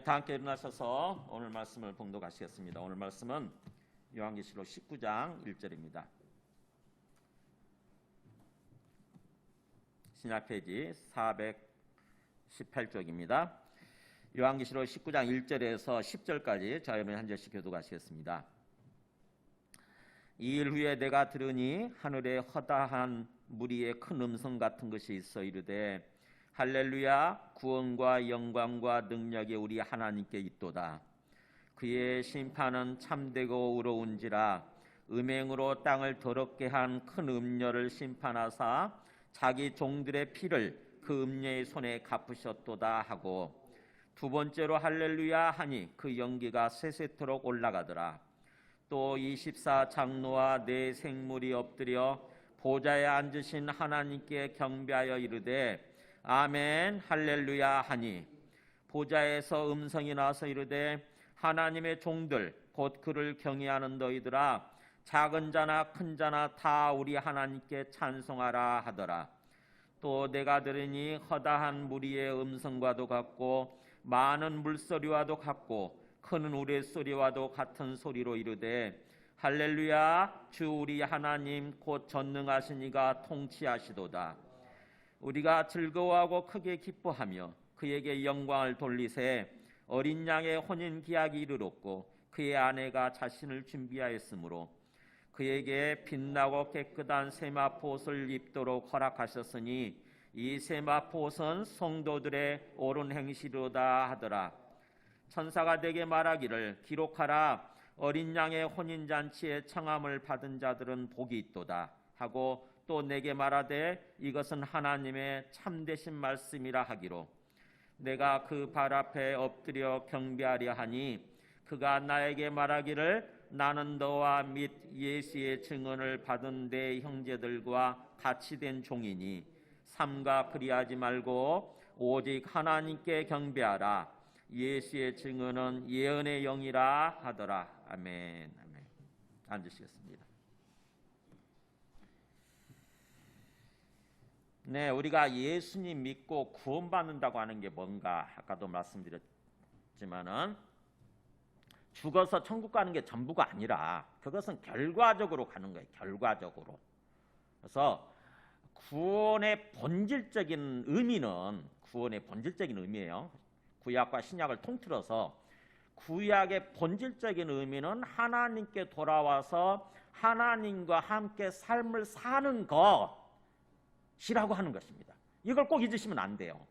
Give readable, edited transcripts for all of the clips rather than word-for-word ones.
다 함께 일어나셔서 오늘 말씀을 봉독하시겠습니다. 오늘 말씀은 요한계시록 19장 1절입니다. 신약 페이지 418쪽입니다. 요한계시록 19장 1절에서 10절까지 저희는 한 절씩 교독하시겠습니다. 이 일 후에 내가 들으니 하늘에 허다한 무리의 큰 음성 같은 것이 있어 이르되 할렐루야, 구원과 영광과 능력이 우리 하나님께 있도다. 그의 심판은 참되고 의로운지라. 음행으로 땅을 더럽게 한 큰 음녀를 심판하사 자기 종들의 피를 그 음녀의 손에 갚으셨도다 하고, 두 번째로 할렐루야 하니 그 연기가 세세토록 올라가더라. 또 24 장로와 네 생물이 엎드려 보좌에 앉으신 하나님께 경배하여 이르되 아멘 할렐루야 하니, 보좌에서 음성이 나서 이르되 하나님의 종들 곧 그를 경외하는 너희들아, 작은 자나 큰 자나 다 우리 하나님께 찬송하라 하더라. 또 내가 들으니 허다한 무리의 음성과도 같고 많은 물소리와도 같고 큰 우레소리와도 같은 소리로 이르되 할렐루야, 주 우리 하나님 곧 전능하신 이가 통치하시도다. 우리가 즐거워하고 크게 기뻐하며 그에게 영광을 돌리세. 어린 양의 혼인 기약이 이르렀고 그의 아내가 자신을 준비하였으므로 그에게 빛나고 깨끗한 세마포옷을 입도록 허락하셨으니 이 세마포옷은 성도들의 옳은 행실이로다 하더라. 천사가 내게 말하기를 기록하라. 어린 양의 혼인잔치에 청함을 받은 자들은 복이 있도다 하고, 또 내게 말하되 이것은 하나님의 참되신 말씀이라 하기로, 내가 그 발 앞에 엎드려 경배하려 하니 그가 나에게 말하기를 나는 너와 및 예수의 증언을 받은 내 형제들과 같이 된 종이니 삼가 그리하지 말고 오직 하나님께 경배하라. 예수의 증언은 예언의 영이라 하더라. 아멘. 아멘. 앉으시겠습니다. 네, 우리가 예수님 믿고 구원받는다고 하는 게 뭔가 아까도 말씀드렸지만은 죽어서 천국 가는 게 전부가 아니라 그것은 결과적으로 가는 거예요. 결과적으로. 그래서 구원의 본질적인 의미는 구원의 본질적인 의미예요. 구약과 신약을 통틀어서 구약의 본질적인 의미는 하나님께 돌아와서 하나님과 함께 삶을 사는 것이라고 하는 것입니다. 이걸 꼭 잊으시면 안 돼요.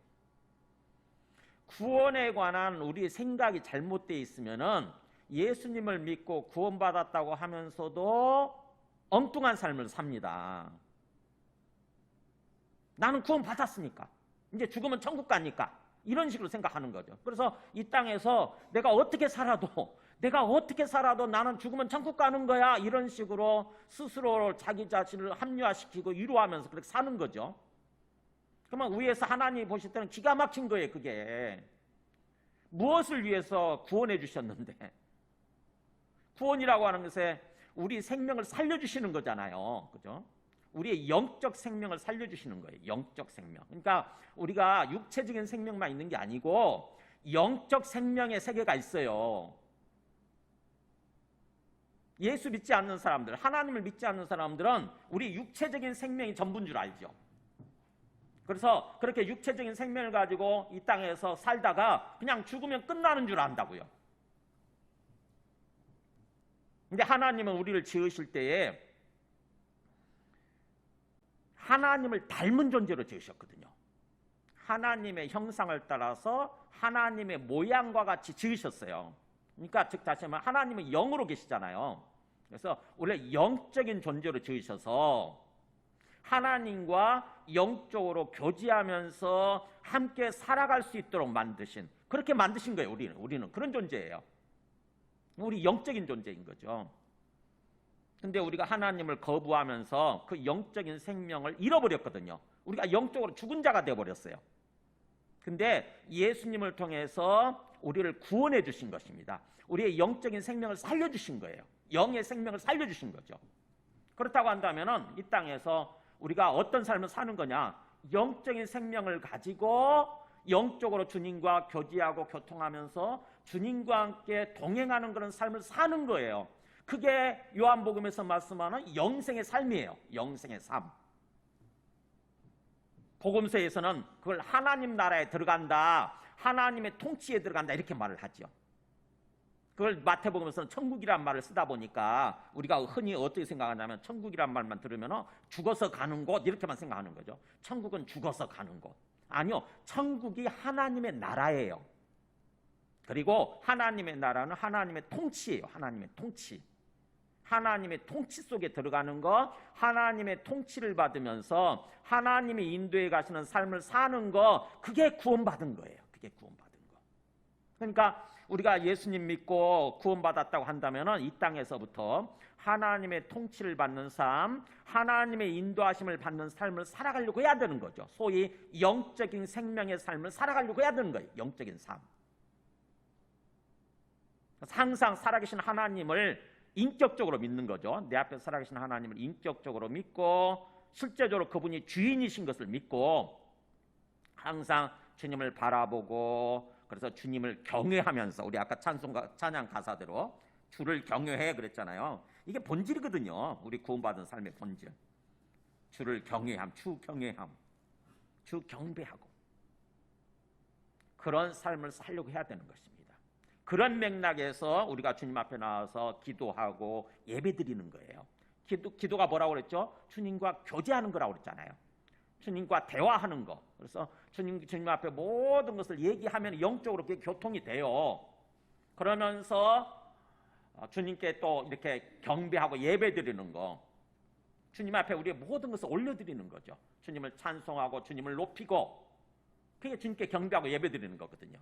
구원에 관한 우리 생각이 잘못되어 있으면은 예수님을 믿고 구원받았다고 하면서도 엉뚱한 삶을 삽니다. 나는 구원받았으니까 이제 죽으면 천국 가니까 이런 식으로 생각하는 거죠. 그래서 이 땅에서 내가 어떻게 살아도 나는 죽으면 천국 가는 거야, 이런 식으로 스스로 자기 자신을 합리화시키고 위로하면서 그렇게 사는 거죠. 그러면 위에서 하나님이 보실 때는 기가 막힌 거예요. 그게 무엇을 위해서 구원해 주셨는데, 구원이라고 하는 것에 우리 생명을 살려주시는 거잖아요. 그죠? 우리의 영적 생명을 살려주시는 거예요. 영적 생명. 그러니까 우리가 육체적인 생명만 있는 게 아니고 영적 생명의 세계가 있어요. 예수 믿지 않는 사람들, 하나님을 믿지 않는 사람들은 우리 육체적인 생명이 전부인 줄 알죠. 그래서 그렇게 육체적인 생명을 가지고 이 땅에서 살다가 그냥 죽으면 끝나는 줄 안다고요. 근데 하나님은 우리를 지으실 때에 하나님을 닮은 존재로 지으셨거든요. 하나님의 형상을 따라서 하나님의 모양과 같이 지으셨어요. 그러니까 즉 다시 말하면 하나님은 영으로 계시잖아요. 그래서 원래 영적인 존재로 지으셔서 하나님과 영적으로 교제하면서 함께 살아갈 수 있도록 만드신, 그렇게 만드신 거예요. 우리는 그런 존재예요. 우리 영적인 존재인 거죠. 근데 우리가 하나님을 거부하면서 그 영적인 생명을 잃어버렸거든요. 우리가 영적으로 죽은 자가 되어버렸어요. 근데 예수님을 통해서 우리를 구원해 주신 것입니다. 우리의 영적인 생명을 살려주신 거예요. 영의 생명을 살려주신 거죠. 그렇다고 한다면 이 땅에서 우리가 어떤 삶을 사는 거냐, 영적인 생명을 가지고 영적으로 주님과 교제하고 교통하면서 주님과 함께 동행하는 그런 삶을 사는 거예요. 그게 요한복음에서 말씀하는 영생의 삶이에요. 영생의 삶. 복음서에서는 그걸 하나님 나라에 들어간다, 하나님의 통치에 들어간다 이렇게 말을 하죠. 그걸 마태복음에서는 천국이란 말을 쓰다 보니까 우리가 흔히 어떻게 생각하냐면 천국이란 말만 들으면 죽어서 가는 곳 이렇게만 생각하는 거죠. 천국은 죽어서 가는 곳. 아니요, 천국이 하나님의 나라예요. 그리고 하나님의 나라는 하나님의 통치예요. 하나님의 통치. 하나님의 통치 속에 들어가는 것, 하나님의 통치를 받으면서 하나님의 인도에 가시는 삶을 사는 것, 그게 구원받은 거예요. 그게 구원받은 거. 그러니까 우리가 예수님 믿고 구원받았다고 한다면 이 땅에서부터 하나님의 통치를 받는 삶, 하나님의 인도하심을 받는 삶을 살아가려고 해야 되는 거죠. 소위 영적인 생명의 삶을 살아가려고 해야 되는 거예요. 영적인 삶. 항상 살아계신 하나님을 인격적으로 믿는 거죠. 내 앞에 살아계신 하나님을 인격적으로 믿고 실제적으로 그분이 주인이신 것을 믿고 항상 주님을 바라보고, 그래서 주님을 경외하면서, 우리 아까 찬양 가사대로 주를 경외해 그랬잖아요. 이게 본질이거든요. 우리 구원받은 삶의 본질. 주를 경외함, 주 경외함, 주 경배하고 그런 삶을 살려고 해야 되는 것입니다. 그런 맥락에서 우리가 주님 앞에 나와서 기도하고 예배드리는 거예요. 기도가 뭐라고 그랬죠? 주님과 교제하는 거라고 그랬잖아요. 주님과 대화하는 거. 그래서 주님 앞에 모든 것을 얘기하면 영적으로 그게 교통이 돼요. 그러면서 주님께 또 이렇게 경배하고 예배드리는 거. 주님 앞에 우리의 모든 것을 올려드리는 거죠. 주님을 찬송하고 주님을 높이고, 그게 주님께 경배하고 예배드리는 거거든요.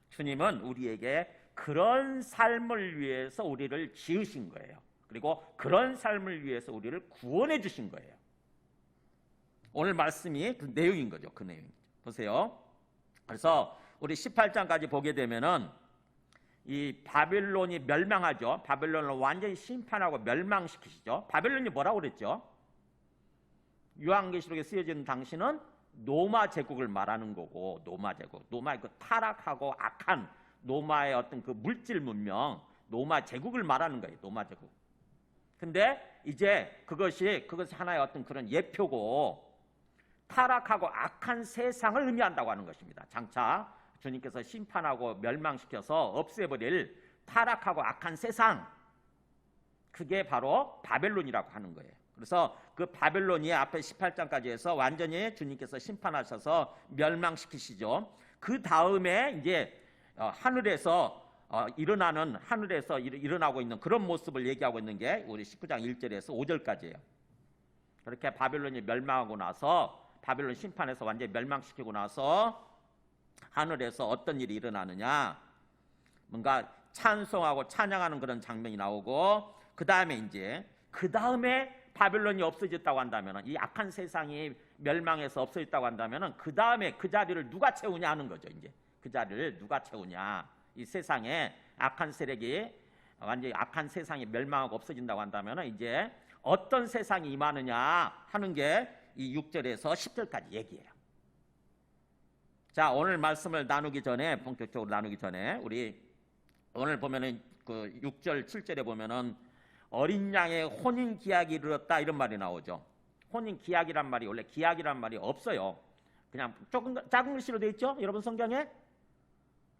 주님은 우리에게 그런 삶을 위해서 우리를 지으신 거예요. 그리고 그런 삶을 위해서 우리를 구원해 주신 거예요. 오늘 말씀이 그 내용인 거죠. 그 내용. 보세요. 그래서 우리 18장까지 보게 되면은 이 바벨론이 멸망하죠. 바벨론을 완전히 심판하고 멸망시키시죠. 바벨론이 뭐라고 그랬죠? 요한계시록에 쓰여진 당시는 노마 제국을 말하는 거고, 노마 제국, 노마의 그 타락하고 악한 노마의 어떤 그 물질 문명, 노마 제국을 말하는 거예요. 노마 제국. 근데 이제 그것이 하나의 어떤 그런 예표고, 타락하고 악한 세상을 의미한다고 하는 것입니다. 장차 주님께서 심판하고 멸망시켜서 없애버릴 타락하고 악한 세상, 그게 바로 바벨론이라고 하는 거예요. 그래서 그 바벨론이 앞에 18장까지 해서 완전히 주님께서 심판하셔서 멸망시키시죠. 그 다음에 이제 하늘에서 일어나고 있는 그런 모습을 얘기하고 있는 게 우리 19장 1절에서 5절까지예요. 그렇게 바벨론이 멸망하고 나서, 바벨론 심판에서 완전히 멸망시키고 나서 하늘에서 어떤 일이 일어나느냐, 뭔가 찬송하고 찬양하는 그런 장면이 나오고, 그 다음에 바벨론이 없어졌다고 한다면, 이 악한 세상이 멸망해서 없어졌다고 한다면, 그 다음에 그 자리를 누가 채우냐 하는 거죠. 이제 그 자리를 누가 채우냐. 이 세상에 악한 세력이 완전히 악한 세상이 멸망하고 없어진다고 한다면 이제 어떤 세상이 임하느냐 하는 게 이 6절에서 10절까지 얘기해요. 자, 오늘 말씀을 본격적으로 나누기 전에 우리 오늘 보면은 그 6절 7절에 보면은 어린 양의 혼인 기약이 이르렀다 이런 말이 나오죠. 혼인 기약이란 말이, 원래 기약이란 말이 없어요. 그냥 조금 작은 글씨로 되어 있죠, 여러분 성경에?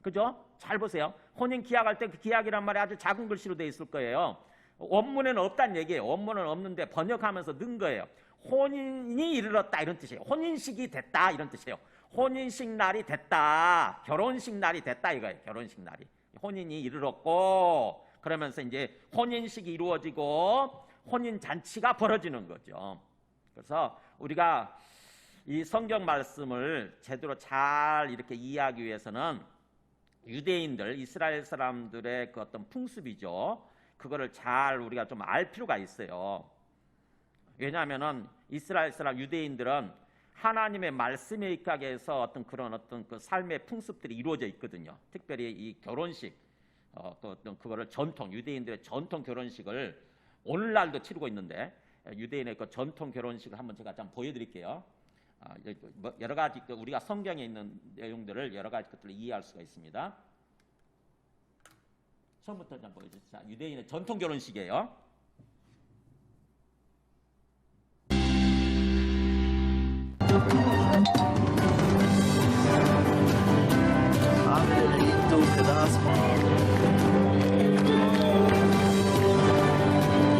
그죠? 잘 보세요. 혼인 기약할 때 그 기약이란 말이 아주 작은 글씨로 되어 있을 거예요. 원문에는 없다는 얘기예요. 원문은 없는데 번역하면서 넣은 거예요. 혼인이 이르렀다 이런 뜻이에요. 혼인식이 됐다 이런 뜻이에요. 혼인식 날이 됐다, 결혼식 날이 됐다 이거예요. 결혼식 날이, 혼인이 이르렀고, 그러면서 이제 혼인식이 이루어지고 혼인 잔치가 벌어지는 거죠. 그래서 우리가 이 성경 말씀을 제대로 잘 이렇게 이해하기 위해서는 유대인들, 이스라엘 사람들의 그 어떤 풍습이죠. 그거를 잘 우리가 좀 알 필요가 있어요. 왜냐하면은 이스라엘 사람 유대인들은 하나님의 말씀에 입각해서 어떤 그 삶의 풍습들이 이루어져 있거든요. 특별히 이 결혼식, 그거를 유대인들의 전통 결혼식을 오늘날도 치르고 있는데, 유대인의 그 전통 결혼식을 한번 제가 좀 보여드릴게요. 여러 가지 우리가 성경에 있는 내용들을 여러 가지 것들을 이해할 수가 있습니다. 처음부터 한번 보여주세요. 자, 유대인의 전통 결혼식이에요.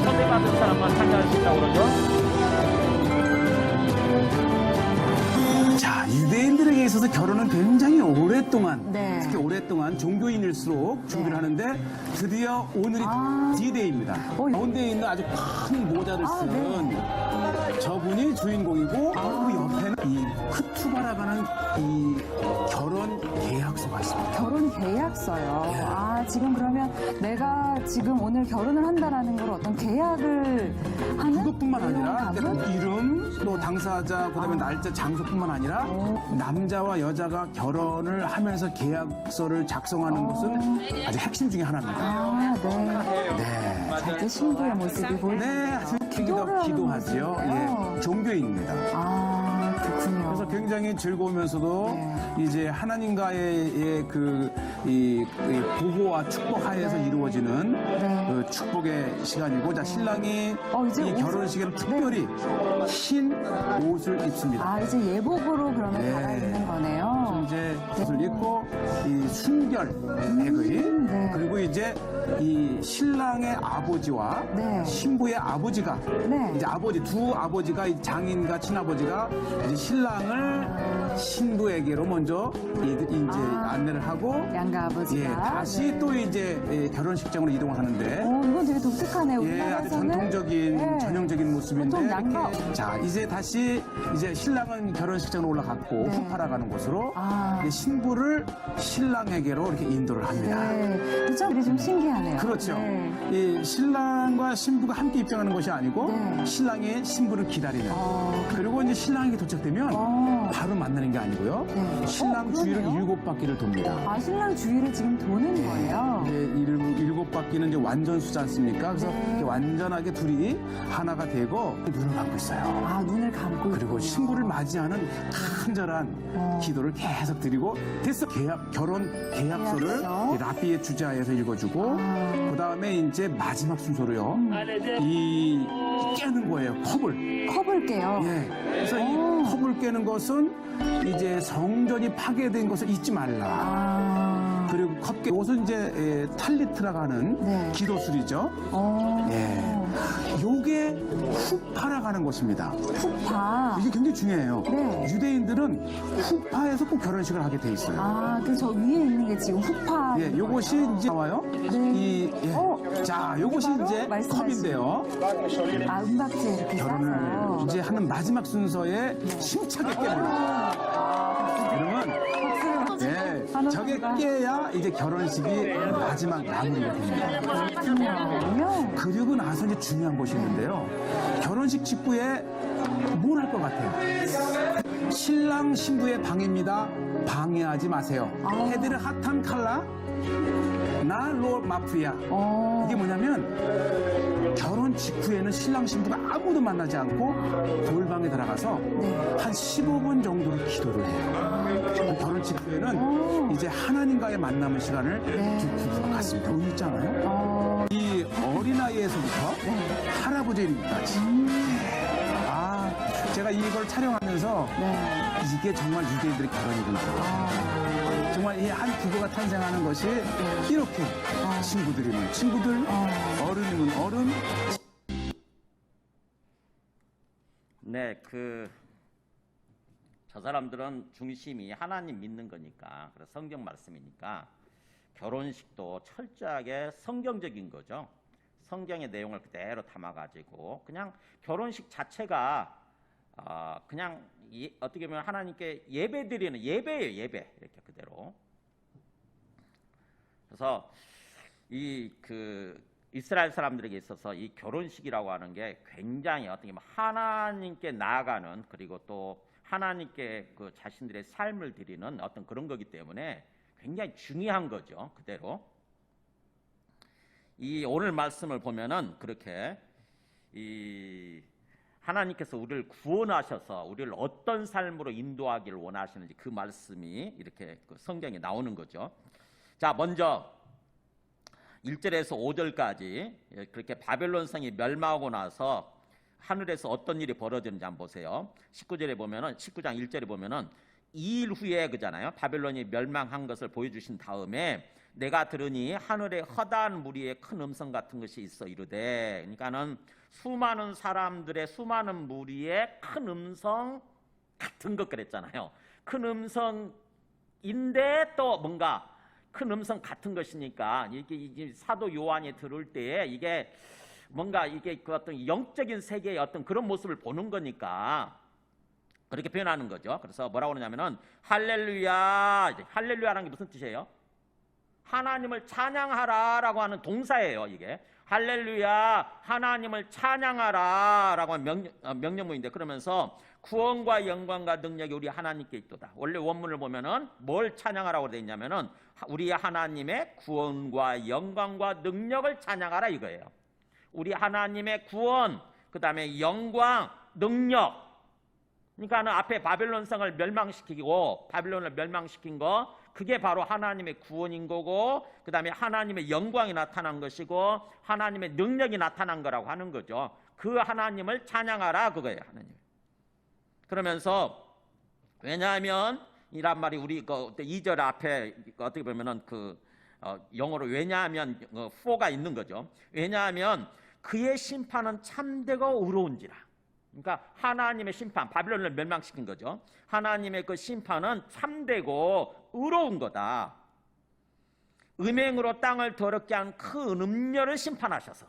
초대받은 사람만 참여할 수 있다고 그러죠. 자, 유대인들에게 있어서 결혼은 굉장히 오랫동안, 네. 특히 오랫동안 종교인일수록 준비를 하는데 드디어 오늘이 D-Day입니다. 가운데 있는 아주 큰 모자를 쓴 저분이 주인공이고 그 옆에는 이 크투바라고 하는 이 결혼 계약서가 있습니다. 결혼 계약서요. 지금 그러면 내가 지금 오늘 결혼을 한다라는 걸 어떤 계약을 하는 그것뿐만 아니라 내용하고? 이름, 또 당사자, 그다음에 날짜, 장소뿐만 아니라 남자와 여자가 결혼을 하면서 계약서를 작성하는 것은 아주 핵심 중에 하나입니다. 네. 네. 이제 신부의 모습이 보이죠. 네, 아주 기도하지요. 예, 종교인입니다. 그렇군요. 그래서 굉장히 즐거우면서도 네. 이제 하나님과의 이 보호와 축복 하에서 이루어지는 네. 그 축복의 시간이고, 자, 신랑이 이제 이 결혼식에는 특별히 흰 옷을 입습니다. 이제 예복으로 그러면 네. 갈아입는 거네요. 이제 옷을 입고 이 순결백의 네. 그리고 이제 이 신랑의 아버지와 네. 신부의 아버지가 네. 이제 두 아버지가 이 장인과 친아버지가 이제 신랑을 신부에게로 먼저 이제 안내를 하고 양가 아버지가. 다시 또 이제 결혼식장으로 이동을 하는데 이건 되게 독특하네요. 아주 우리나라에서는 전통적인 네. 전형적인 모습인데 보통 양가 이렇게 자, 이제 다시 이제 신랑은 결혼식장으로 올라갔고 네. 후파라가는 곳으로 이제 신부를 신랑에게로 이렇게 인도를 합니다. 네. 그죠? 이게 좀 신기하네요. 그렇죠. 네. 이 신랑과 신부가 함께 입장하는 것이 아니고 네. 신랑이 신부를 기다리는. 그리고 이제 신랑이 도착되면 바로 만나는 게 아니고요. 네. 신랑 주위를 그러네요. 7바퀴를 돕니다. 신랑 주위를 지금 도는 거예요. 이제 7바퀴는 이제 완전 수지 않습니까? 그래서 네. 이렇게 완전하게 둘이 하나가 되고 눈을 감고 있어요. 눈을 감고 그리고 있군요. 신부를 맞이하는 간절한 기도를 계속 드리고 됐어. 결혼 계약서를 계약서. 이 라비의 주자에서 읽어주고 그 다음에 이제 마지막 순서로요. 이 깨는 거예요. 컵을 깨요. 예. 그래서 이 컵을 깨는 것은 이제 성전이 파괴된 것을 잊지 말라. 그리고 컵깨 이것은 이제 탈리트라고 하는 네. 기도술이죠. 예. 요게 후파라고 하는 것입니다. 후파. 이게 굉장히 중요해요. 네. 유대인들은 후파에서 꼭 결혼식을 하게 돼 있어요. 저 위에 있는 게 지금 후파. 예, 요것이 이제 나와요. 자, 요것이 바로 이제 말씀하신. 컵인데요. 은박지에 이렇게 결혼을 싸서. 이제 하는 마지막 순서에 힘차게 깹니다. 그러면 저게 깨야 이제 결혼식이 마지막 마무리가 됩니다. 그리고 나서 이제 중요한 것이 있는데요. 결혼식 직후에 뭘 할 것 같아요? 신랑 신부의 방입니다. 방해하지 마세요. 헤드르 핫한 칼라 나로 마프야. 이게 뭐냐면 결혼 직후에는 신랑 신부가 아무도 만나지 않고 돌방에 들어가서 한 15분 정도를 기도를 해요. 결혼 직후에는 이제 하나님과의 만남의 시간을 두고 것 같습니다. 의미 있잖아요. 이 어린아이에서부터 할아버지까지. 제가 이걸 촬영하면서 이게 정말 유대인들의 결혼이구나. 정말 이 한 부부가 탄생하는 것이 이렇게 친구들이면 친구들, 어른이면 어른. 네, 저 사람들은 중심이 하나님 믿는 거니까, 그래서 성경 말씀이니까 결혼식도 철저하게 성경적인 거죠. 성경의 내용을 그대로 담아가지고 그냥 결혼식 자체가 그냥 어떻게 보면 하나님께 예배드리는 예배예요. 예배 이렇게 그대로. 그래서 이스라엘 사람들에게 있어서 이 결혼식이라고 하는 게 굉장히 어떻게 보면 하나님께 나아가는, 그리고 또 하나님께 그 자신들의 삶을 드리는 어떤 그런 거기 때문에 굉장히 중요한 거죠. 그대로. 이 오늘 말씀을 보면은 그렇게 이 하나님께서 우리를 구원하셔서 우리를 어떤 삶으로 인도하기를 원하시는지 그 말씀이 이렇게 그 성경에 나오는 거죠. 자, 먼저 1절에서 5절까지 그렇게 바벨론 성이 멸망하고 나서 하늘에서 어떤 일이 벌어지는지 한번 보세요. 19절에 보면은 19장 1절에 보면은 2일 후에 그잖아요. 바벨론이 멸망한 것을 보여주신 다음에 내가 들으니 하늘에 허다한 무리의 큰 음성 같은 것이 있어 이르되, 그러니까는 수많은 사람들의 수많은 무리의 큰 음성 같은 것 그랬잖아요. 큰 음성인데 또 뭔가 큰 음성 같은 것이니까 이게 사도 요한이 들을 때에 이게 뭔가 이게 그 어떤 영적인 세계의 어떤 그런 모습을 보는 거니까 그렇게 표현하는 거죠. 그래서 뭐라고 그러냐면은 할렐루야, 할렐루야라는 게 무슨 뜻이에요? 하나님을 찬양하라라고 하는 동사예요. 이게 할렐루야, 하나님을 찬양하라라고 하는 명령문인데, 그러면서 구원과 영광과 능력이 우리 하나님께 있도다. 원래 원문을 보면은 뭘 찬양하라고 되어 있냐면은 우리 하나님의 구원과 영광과 능력을 찬양하라 이거예요. 우리 하나님의 구원, 그 다음에 영광, 능력. 그러니까는 앞에 바벨론 성을 멸망시키고 바벨론을 멸망시킨 거, 그게 바로 하나님의 구원인 거고, 그 다음에 하나님의 영광이 나타난 것이고 하나님의 능력이 나타난 거라고 하는 거죠. 그 하나님을 찬양하라 그거예요. 하나님. 그러면서 왜냐하면 이란 말이 우리 그 2절 앞에 어떻게 보면은 그 영어로 왜냐하면 for가 있는 거죠. 왜냐하면 그의 심판은 참되고 의로운지라. 그러니까 하나님의 심판, 바빌론을 멸망시킨 거죠. 하나님의 그 심판은 참되고 의로운 거다. 음행으로 땅을 더럽게 한 큰 음녀를 심판하셔서.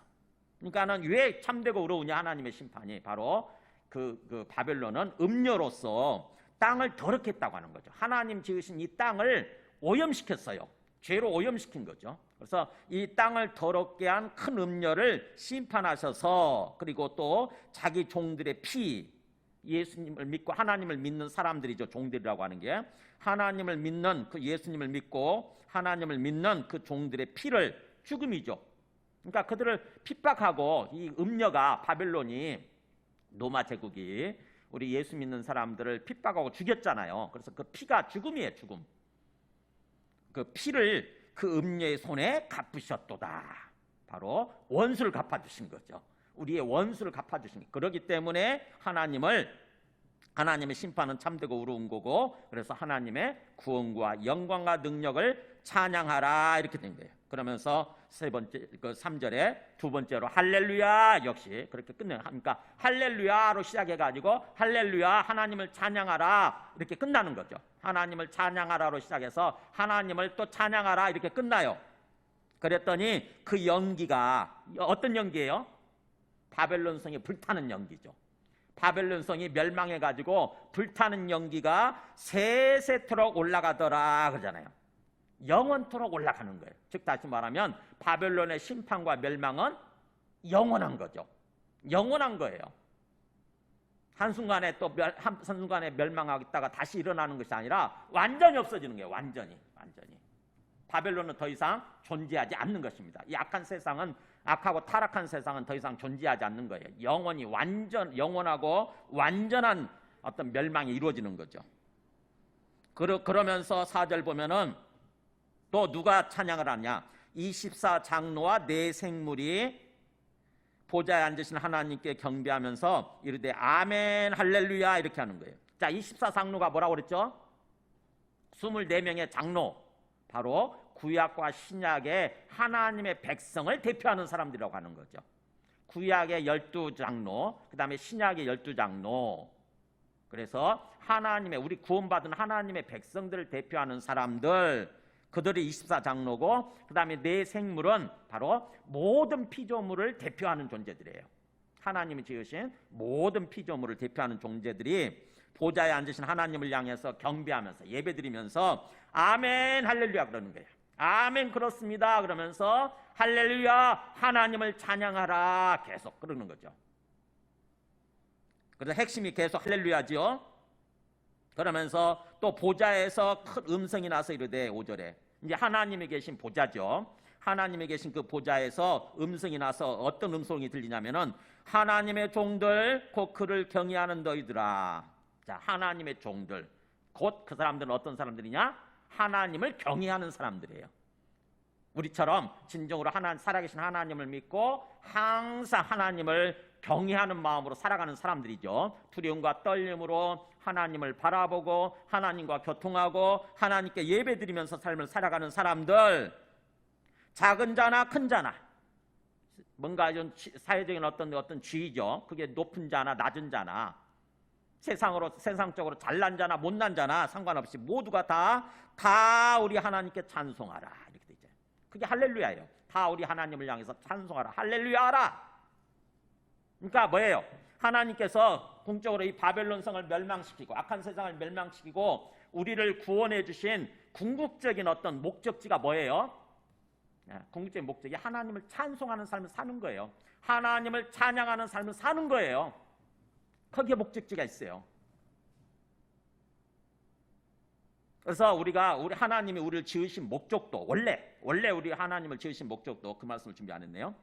그러니까는 왜 참되고 의로우냐, 하나님의 심판이 바로 그 바벨론은 음녀로서 땅을 더럽게 했다고 하는 거죠. 하나님 지으신 이 땅을 오염시켰어요. 죄로 오염시킨 거죠. 그래서 이 땅을 더럽게 한 큰 음녀를 심판하셔서, 그리고 또 자기 종들의 피, 예수님을 믿고 하나님을 믿는 사람들이죠. 종들이라고 하는 게 하나님을 믿는 그 예수님을 믿고 하나님을 믿는 그 종들의 피를, 죽음이죠. 그러니까 그들을 핍박하고, 이 음녀가, 바벨론이, 로마 제국이 우리 예수 믿는 사람들을 핍박하고 죽였잖아요. 그래서 그 피가 죽음이에요. 죽음. 그 피를 그 음녀의 손에 갚으셨도다. 바로 원수를 갚아주신 거죠. 우리의 원수를 갚아주신 거예요. 그렇기 때문에 하나님의 심판은 참되고 의로운 거고, 그래서 하나님의 구원과 영광과 능력을 찬양하라 이렇게 된 거예요. 그러면서 세 번째, 그 3절에 두 번째로 할렐루야, 역시 그렇게 끝내요. 그러니까 할렐루야로 시작해가지고 할렐루야, 하나님을 찬양하라 이렇게 끝나는 거죠. 하나님을 찬양하라로 시작해서 하나님을 또 찬양하라 이렇게 끝나요. 그랬더니 그 연기가 어떤 연기예요? 바벨론 성이 불타는 연기죠. 바벨론 성이 멸망해가지고 불타는 연기가 세세토록 올라가더라 그러잖아요. 영원토록 올라가는 거예요. 즉 다시 말하면 바벨론의 심판과 멸망은 영원한 거죠. 영원한 거예요. 한순간에 한순간에 멸망하다가 다시 일어나는 것이 아니라 완전히 없어지는 거예요. 완전히. 바벨론은 더 이상 존재하지 않는 것입니다. 이 악한 세상은, 악하고 타락한 세상은 더 이상 존재하지 않는 거예요. 영원하고 완전한 어떤 멸망이 이루어지는 거죠. 그러면서 4절 보면은 또 누가 찬양을 하냐? 24장로와 네 생물이 보좌에 앉으신 하나님께 경배하면서 이르되 아멘 할렐루야 이렇게 하는 거예요. 자, 24장로가 뭐라고 그랬죠? 24명의 장로, 바로 구약과 신약의 하나님의 백성을 대표하는 사람들이라고 하는 거죠. 구약의 12장로, 그 다음에 신약의 12장로. 그래서 우리 구원받은 하나님의 백성들을 대표하는 사람들, 그들이 24장로고, 그 다음에 네 생물은 바로 모든 피조물을 대표하는 존재들이에요. 하나님이 지으신 모든 피조물을 대표하는 존재들이 보좌에 앉으신 하나님을 향해서 경배하면서 예배드리면서 아멘 할렐루야 그러는 거예요. 아멘 그렇습니다 그러면서 할렐루야 하나님을 찬양하라 계속 그러는 거죠. 그래서 핵심이 계속 할렐루야지요. 그러면서 또 보좌에서 큰 음성이 나서 이르되 5절에 이제 하나님이 계신 보좌죠. 하나님의 계신 그 보좌에서 음성이 나서 어떤 음성이 들리냐면은 하나님의 종들 곧 그를 경외하는 너희들아. 자, 하나님의 종들 곧 그 사람들은 어떤 사람들이냐? 하나님을 경외하는 사람들이에요. 우리처럼 진정으로 살아계신 하나님을 믿고 항상 하나님을 경외하는 마음으로 살아가는 사람들이죠. 두려움과 떨림으로 하나님을 바라보고 하나님과 교통하고 하나님께 예배드리면서 삶을 살아가는 사람들, 작은 자나 큰 자나 뭔가 좀 사회적인 어떤 지위죠. 그게 높은 자나 낮은 자나 세상적으로 잘난 자나 못난 자나 상관없이 모두가 다 우리 하나님께 찬송하라 이렇게 되죠. 그게 할렐루야예요. 다 우리 하나님을 향해서 찬송하라, 할렐루야하라. 그러니까 뭐예요? 하나님께서 궁극적으로 이 바벨론 성을 멸망시키고 악한 세상을 멸망시키고 우리를 구원해 주신 궁극적인 어떤 목적지가 뭐예요? 궁극적인 목적이 하나님을 찬송하는 삶을 사는 거예요. 하나님을 찬양하는 삶을 사는 거예요. 거기에 목적지가 있어요. 그래서 우리 하나님이 우리를 지으신 목적도 원래 우리 하나님을 지으신 목적도 그 말씀을 준비 안 했네요.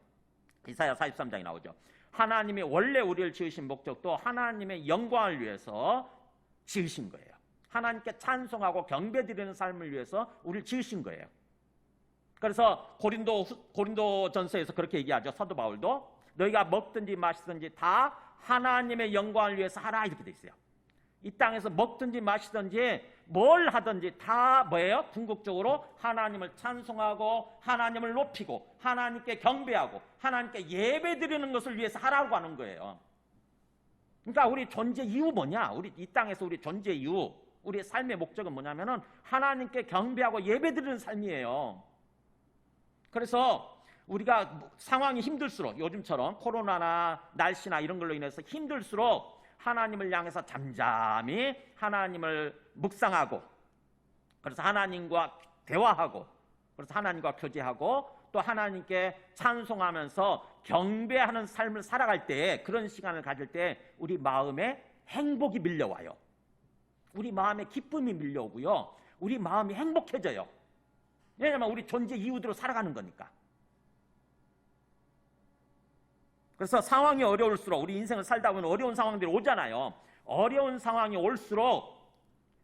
이사야 43장에 나오죠. 하나님이 원래 우리를 지으신 목적도 하나님의 영광을 위해서 지으신 거예요. 하나님께 찬송하고 경배드리는 삶을 위해서 우리를 지으신 거예요. 그래서 고린도전서에서 그렇게 얘기하죠. 사도 바울도 너희가 먹든지 마시든지 다 하나님의 영광을 위해서 하라 이렇게 돼 있어요. 이 땅에서 먹든지 마시든지 뭘 하든지 다 뭐예요? 궁극적으로 하나님을 찬송하고 하나님을 높이고 하나님께 경배하고 하나님께 예배드리는 것을 위해서 하라고 하는 거예요. 그러니까 우리 존재 이유 뭐냐? 이 땅에서 우리 존재 이유, 우리의 삶의 목적은 뭐냐면은 하나님께 경배하고 예배드리는 삶이에요. 그래서 우리가 상황이 힘들수록 요즘처럼 코로나나 날씨나 이런 걸로 인해서 힘들수록 하나님을 향해서 잠잠히 하나님을 묵상하고 그래서 하나님과 대화하고 그래서 하나님과 교제하고 또 하나님께 찬송하면서 경배하는 삶을 살아갈 때 그런 시간을 가질 때 우리 마음에 행복이 밀려와요. 우리 마음에 기쁨이 밀려오고요. 우리 마음이 행복해져요. 왜냐하면 우리 존재 이유대로 살아가는 거니까. 그래서 상황이 어려울수록 우리 인생을 살다 보면 어려운 상황들이 오잖아요. 어려운 상황이 올수록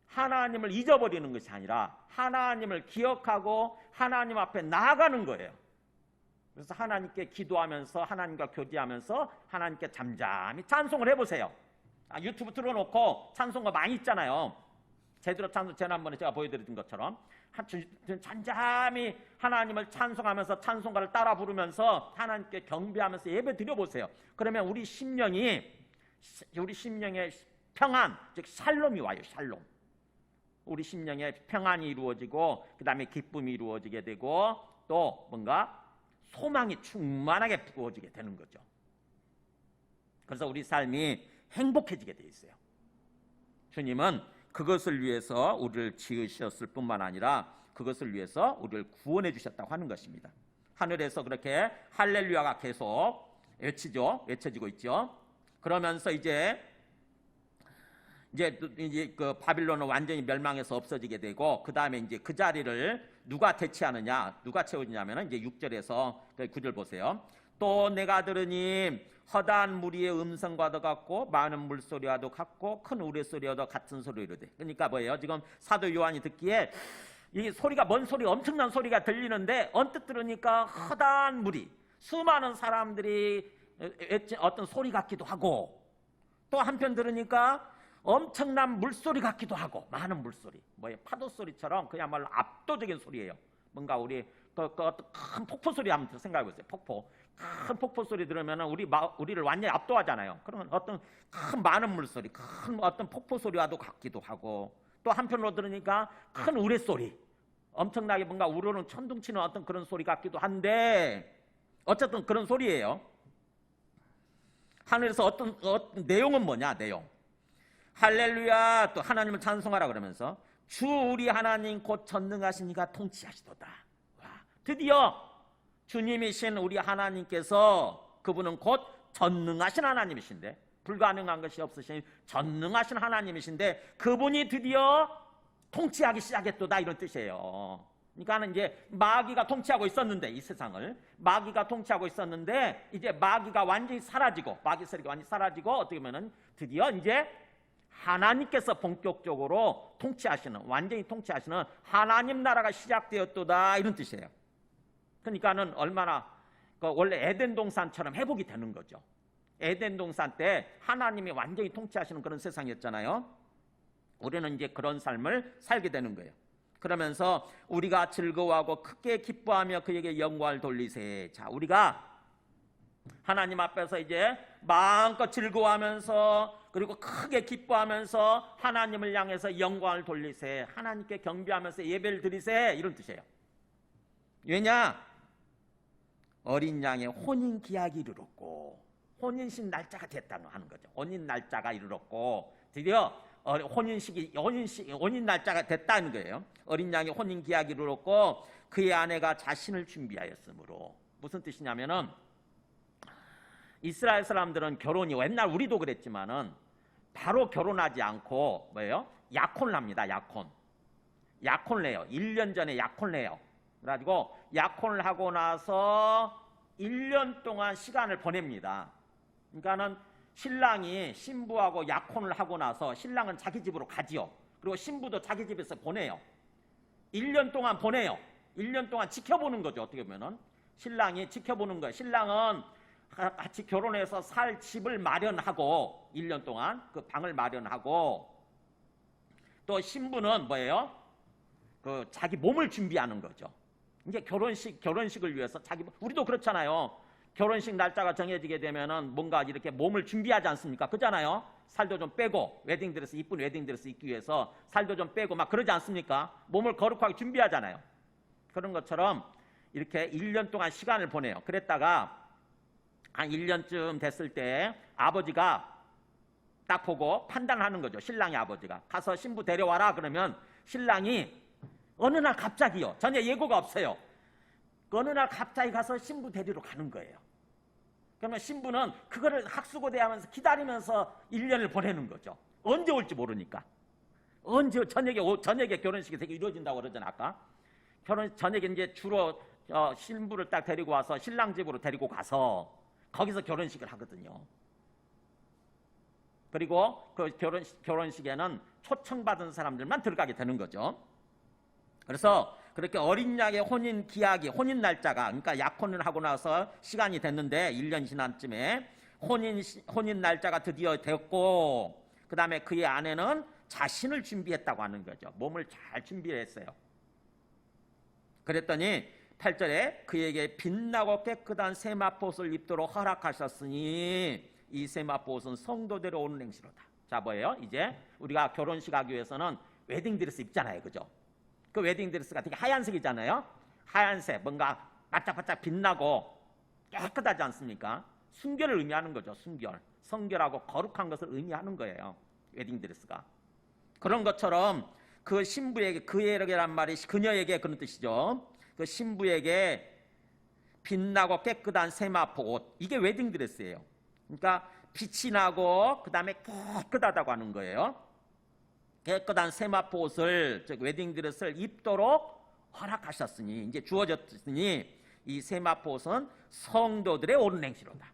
하나님을 잊어버리는 것이 아니라 하나님을 기억하고 하나님 앞에 나아가는 거예요. 그래서 하나님께 기도하면서 하나님과 교제하면서 하나님께 잠잠히 찬송을 해보세요. 유튜브 틀어놓고 찬송가 많이 있잖아요. 제대로 찬송 지난번에 제가 보여드린 것처럼 잠잠히 하나님을 찬송하면서 찬송가를 따라 부르면서 하나님께 경배하면서 예배 드려보세요. 그러면 우리 심령에 평안, 즉 샬롬이 와요. 샬롬. 우리 심령에 평안이 이루어지고 그 다음에 기쁨이 이루어지게 되고 또 뭔가 소망이 충만하게 부어지게 되는 거죠. 그래서 우리 삶이 행복해지게 돼 있어요. 주님은 그것을 위해서 우리를 지으셨을 뿐만 아니라 그것을 위해서 우리를 구원해 주셨다고 하는 것입니다. 하늘에서 그렇게 할렐루야가 계속 외쳐지고 있죠. 그러면서 이제 그 바빌론은 완전히 멸망해서 없어지게 되고 그 다음에 이제 그 자리를 누가 대체하느냐, 누가 채우느냐면은 이제 6절에서 9절 보세요. 또 내가 들으니 허다한 무리의 음성과도 같고 많은 물소리와도 같고 큰 우레소리와도 같은 소리로 돼. 그러니까 뭐예요? 지금 사도 요한이 듣기에 이 소리가 뭔 소리, 엄청난 소리가 들리는데 언뜻 들으니까 허다한 무리, 수많은 사람들이 어떤 소리 같기도 하고 또 한편 들으니까 엄청난 물소리 같기도 하고 많은 물소리, 뭐예요? 파도 소리처럼 그야말로 압도적인 소리예요. 뭔가 우리 큰 폭포 소리 한번 생각해 보세요. 큰 폭포 소리 들으면 우리를 완전히 압도하잖아요. 그러면 어떤 큰 많은 물소리, 큰 어떤 폭포 소리와도 같기도 하고 또 한편으로 들으니까 큰 우레소리, 엄청나게 뭔가 우르는 천둥치는 어떤 그런 소리 같기도 한데 어쨌든 그런 소리예요. 하늘에서 어떤 내용은 뭐냐? 내용. 할렐루야, 또 하나님을 찬송하라 그러면서 주 우리 하나님 곧 전능하신 이가 통치하시도다. 와, 드디어 주님이신 우리 하나님께서 그분은 곧 전능하신 하나님이신데 불가능한 것이 없으신 전능하신 하나님이신데 그분이 드디어 통치하기 시작했도다 이런 뜻이에요. 그러니까는 이제 마귀가 통치하고 있었는데, 이 세상을 마귀가 통치하고 있었는데, 이제 마귀가 완전히 사라지고, 마귀 세력이 완전히 사라지고, 어떻게 보면은 드디어 이제 하나님께서 본격적으로 통치하시는, 완전히 통치하시는 하나님 나라가 시작되었도다, 이런 뜻이에요. 그러니까는 얼마나 원래 에덴 동산처럼 회복이 되는 거죠. 에덴 동산 때 하나님이 완전히 통치하시는 그런 세상이었잖아요. 우리는 이제 그런 삶을 살게 되는 거예요. 그러면서 우리가 즐거워하고 크게 기뻐하며 그에게 영광을 돌리세. 자, 우리가 하나님 앞에서 이제 마음껏 즐거워하면서, 그리고 크게 기뻐하면서 하나님을 향해서 영광을 돌리세. 하나님께 경배하면서 예배를 드리세. 이런 뜻이에요. 왜냐? 어린 양의 혼인 기약이 이르렀고, 혼인식 날짜가 됐다는 하는 거죠. 혼인 날짜가 이르렀고, 드디어 혼인 날짜가 됐다는 거예요. 어린 양의 혼인 기약이 이르렀고, 그의 아내가 자신을 준비하였으므로. 무슨 뜻이냐면은, 이스라엘 사람들은 결혼이, 옛날 우리도 그랬지만은 바로 결혼하지 않고 뭐예요? 약혼을 합니다. 약혼을 해요. 1년 전에 약혼을 해요. 그래가지고 약혼을 하고 나서 1년 동안 시간을 보냅니다. 그러니까는 신랑이 신부하고 약혼을 하고 나서 신랑은 자기 집으로 가지요. 그리고 신부도 자기 집에서 보내요. 1년 동안 보내요. 1년 동안 지켜보는 거죠. 어떻게 보면은 신랑이 지켜보는 거예요. 신랑은 같이 결혼해서 살 집을 마련하고, 1년 동안 그 방을 마련하고, 또 신부는 뭐예요? 그 자기 몸을 준비하는 거죠. 이제 결혼식을 위해서 우리도 그렇잖아요. 결혼식 날짜가 정해지게 되면은 뭔가 이렇게 몸을 준비하지 않습니까? 그렇잖아요. 살도 좀 빼고, 웨딩드레스, 이쁜 웨딩드레스 입기 위해서 살도 좀 빼고 막 그러지 않습니까? 몸을 거룩하게 준비하잖아요. 그런 것처럼 이렇게 1년 동안 시간을 보내요. 그랬다가 한 1년쯤 됐을 때 아버지가 딱 보고 판단하는 거죠. 신랑의 아버지가 가서 신부 데려와라 그러면, 신랑이 어느 날 갑자기요, 전혀 예고가 없어요, 어느 날 갑자기 가서 신부 데리러 가는 거예요. 그러면 신부는 그거를 학수고대하면서 기다리면서 1년을 보내는 거죠. 언제 올지 모르니까. 언제 저녁에 결혼식이 되게 이루어진다고 그러잖아요. 아까 저녁에 이제 주로 신부를 딱 데리고 와서 신랑 집으로 데리고 가서 거기서 결혼식을 하거든요. 그리고 그 결혼식에는 초청받은 사람들만 들어가게 되는 거죠. 그래서 그렇게 어린 양의 혼인 기약이, 혼인 날짜가, 그러니까 약혼을 하고 나서 시간이 됐는데 1년 지난 쯤에 혼인 날짜가 드디어 됐고, 그 다음에 그의 아내는 자신을 준비했다고 하는 거죠. 몸을 잘 준비했어요. 그랬더니 8절에 그에게 빛나고 깨끗한 세마포옷을 입도록 허락하셨으니 이 세마포옷은 성도들의 오는 행시로다. 자, 뭐예요? 이제 우리가 결혼식 하기 위해서는 웨딩드레스 입잖아요. 그죠? 그 웨딩드레스가 되게 하얀색이잖아요. 하얀색, 뭔가 바짝바짝 빛나고 깨끗하지 않습니까? 순결을 의미하는 거죠. 순결. 성결하고 거룩한 것을 의미하는 거예요. 웨딩드레스가. 그런 것처럼 그 신부에게, 그에게란 말이 그녀에게 그런 뜻이죠. 그 신부에게 빛나고 깨끗한 세마포 옷, 이게 웨딩드레스예요. 그러니까 빛이 나고 그 다음에 깨끗하다고 하는 거예요. 깨끗한 세마포 옷을, 즉 웨딩드레스를 입도록 허락하셨으니, 이제 주어졌으니 이 세마포 옷은 성도들의 옳은 행실로다.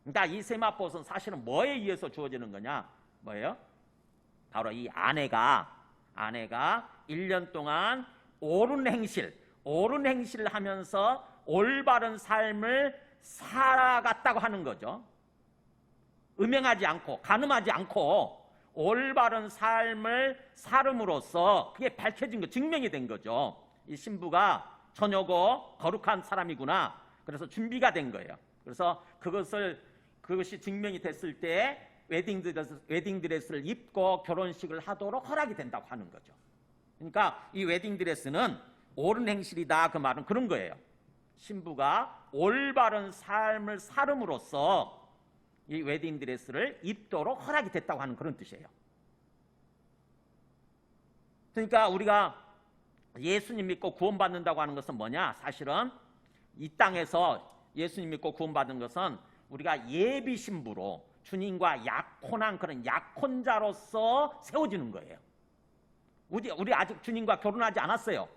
그러니까 이 세마포 옷은 사실은 뭐에 의해서 주어지는 거냐? 뭐예요? 바로 이 아내가 1년 동안 옳은 행실을 하면서 올바른 삶을 살아갔다고 하는 거죠. 음행하지 않고, 간음하지 않고 올바른 삶을 살음으로써 그게 밝혀진 거, 증명이 된 거죠. 이 신부가 처녀고 거룩한 사람이구나. 그래서 준비가 된 거예요. 그래서 그것이 증명이 됐을 때 웨딩드레스를 입고 결혼식을 하도록 허락이 된다고 하는 거죠. 그러니까 이 웨딩드레스는 옳은 행실이다, 그 말은 그런 거예요. 신부가 올바른 삶을 살음으로써 이 웨딩드레스를 입도록 허락이 됐다고 하는 그런 뜻이에요. 그러니까 우리가 예수님 믿고 구원받는다고 하는 것은 뭐냐? 사실은 이 땅에서 예수님 믿고 구원받은 것은 우리가 예비 신부로 주님과 약혼한 그런 약혼자로서 세워지는 거예요. 우리 아직 주님과 결혼하지 않았어요.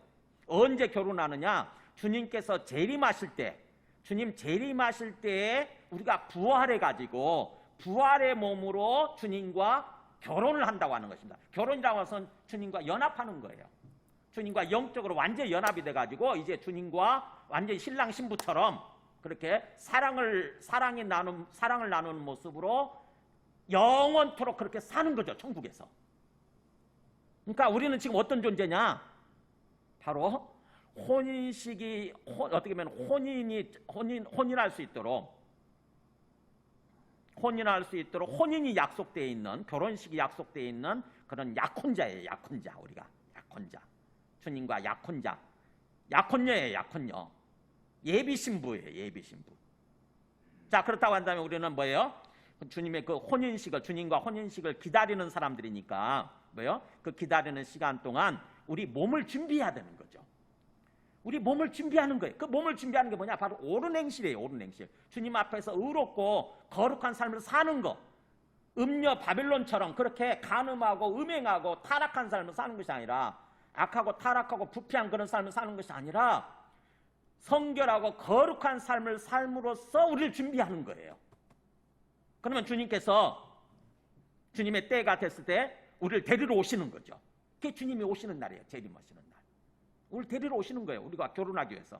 언제 결혼하느냐? 주님께서 재림하실 때, 주님 재림하실 때에 우리가 부활해가지고 부활의 몸으로 주님과 결혼을 한다고 하는 것입니다. 결혼이라고 해서 주님과 연합하는 거예요. 주님과 영적으로 완전히 연합이 돼가지고 이제 주님과 완전히 신랑 신부처럼 그렇게 사랑을 나누는 모습으로 영원토록 그렇게 사는 거죠, 천국에서. 그러니까 우리는 지금 어떤 존재냐? 바로 혼인식이 어떻게 보면 혼인할 수 있도록 혼인이 약속되어 있는, 결혼식이 약속되어 있는 그런 약혼자예요. 약혼자. 우리가 약혼자, 주님과 약혼자, 약혼녀예요. 약혼녀. 예비신부예요. 예비신부. 자, 그렇다고 한다면 우리는 뭐예요? 주님의 그 혼인식을, 주님과 혼인식을 기다리는 사람들이니까 뭐예요? 그 기다리는 시간 동안 우리 몸을 준비해야 되는 거죠. 우리 몸을 준비하는 거예요. 그 몸을 준비하는 게 뭐냐? 바로 옳은 행실이에요. 옳은 행실. 주님 앞에서 의롭고 거룩한 삶을 사는 거. 음녀 바벨론처럼 그렇게 간음하고 음행하고 타락한 삶을 사는 것이 아니라, 악하고 타락하고 부패한 그런 삶을 사는 것이 아니라 성결하고 거룩한 삶을 삶으로써 우리를 준비하는 거예요. 그러면 주님께서 주님의 때가 됐을 때 우리를 데리러 오시는 거죠. 그게 주님이 오시는 날이에요. 재림하시는 날. 우리를 데리러 오시는 거예요. 우리가 결혼하기 위해서.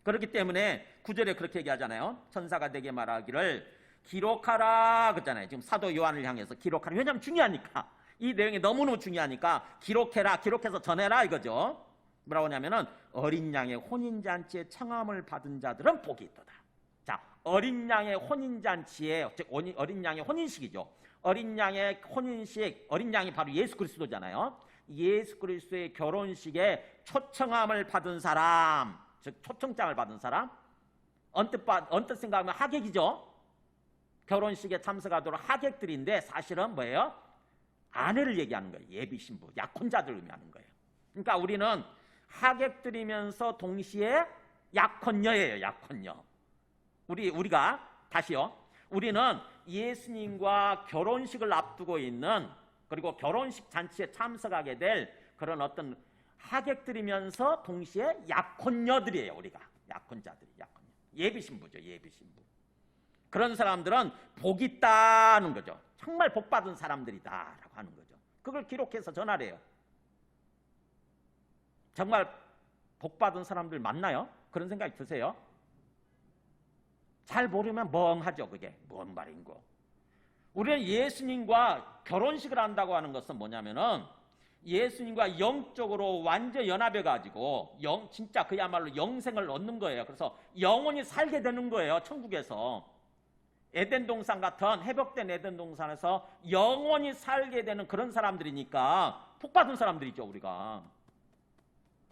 그렇기 때문에 9절에 그렇게 얘기하잖아요. 천사가 내게 말하기를 기록하라 그러잖아요. 지금 사도 요한을 향해서 기록하라. 왜냐하면 중요하니까. 이 내용이 너무너무 중요하니까 기록해라. 기록해서 전해라 이거죠. 뭐라고 하냐면은 어린 양의 혼인잔치에 청함을 받은 자들은 복이 있도다. 자, 어린 양의 혼인잔치에, 즉 어린 양의 혼인식이죠. 어린 양의 혼인식, 어린 양이 바로 예수 그리스도잖아요. 예수 그리스도의 결혼식에 초청함을 받은 사람, 즉 초청장을 받은 사람, 언뜻 생각하면 하객이죠. 결혼식에 참석하도록 하객들인데 사실은 뭐예요? 아내를 얘기하는 거예요. 예비 신부, 약혼자들 의미하는 거예요. 그러니까 우리는 하객들이면서 동시에 약혼녀예요. 약혼녀. 우리가 다시요. 우리는 예수님과 결혼식을 앞두고 있는, 그리고 결혼식 잔치에 참석하게 될 그런 어떤 하객들이면서 동시에 약혼녀들이에요. 우리가 약혼자들이, 약혼녀, 예비신부죠. 예비신부. 그런 사람들은 복이 있다는 거죠. 정말 복받은 사람들이다라고 하는 거죠. 그걸 기록해서 전하래요. 정말 복받은 사람들 맞나요? 그런 생각이 드세요? 잘 모르면 멍하죠. 그게 뭔 말인고. 우리는 예수님과 결혼식을 한다고 하는 것은 뭐냐면은 예수님과 영적으로 완전 연합해가지고 진짜 그야말로 영생을 얻는 거예요. 그래서 영원히 살게 되는 거예요. 천국에서. 에덴 동산 같은 회복된 에덴 동산에서 영원히 살게 되는 그런 사람들이니까 복받은 사람들이죠. 우리가.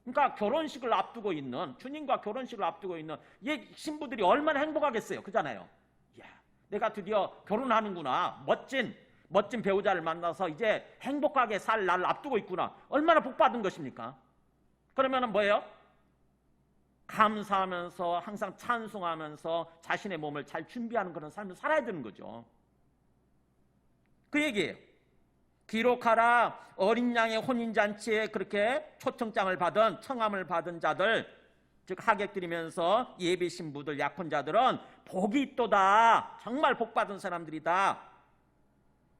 그러니까 결혼식을 앞두고 있는, 주님과 결혼식을 앞두고 있는 신부들이 얼마나 행복하겠어요. 그잖아요. 이야, 내가 드디어 결혼하는구나. 멋진 배우자를 만나서 이제 행복하게 살 날을 앞두고 있구나. 얼마나 복받은 것입니까? 그러면은 뭐예요? 감사하면서 항상 찬송하면서 자신의 몸을 잘 준비하는 그런 삶을 살아야 되는 거죠. 그 얘기예요. 기록하라. 어린 양의 혼인잔치에 그렇게 초청장을 받은, 청함을 받은 자들, 즉 하객들이면서 예비 신부들, 약혼자들은 복이 있도다. 정말 복받은 사람들이다.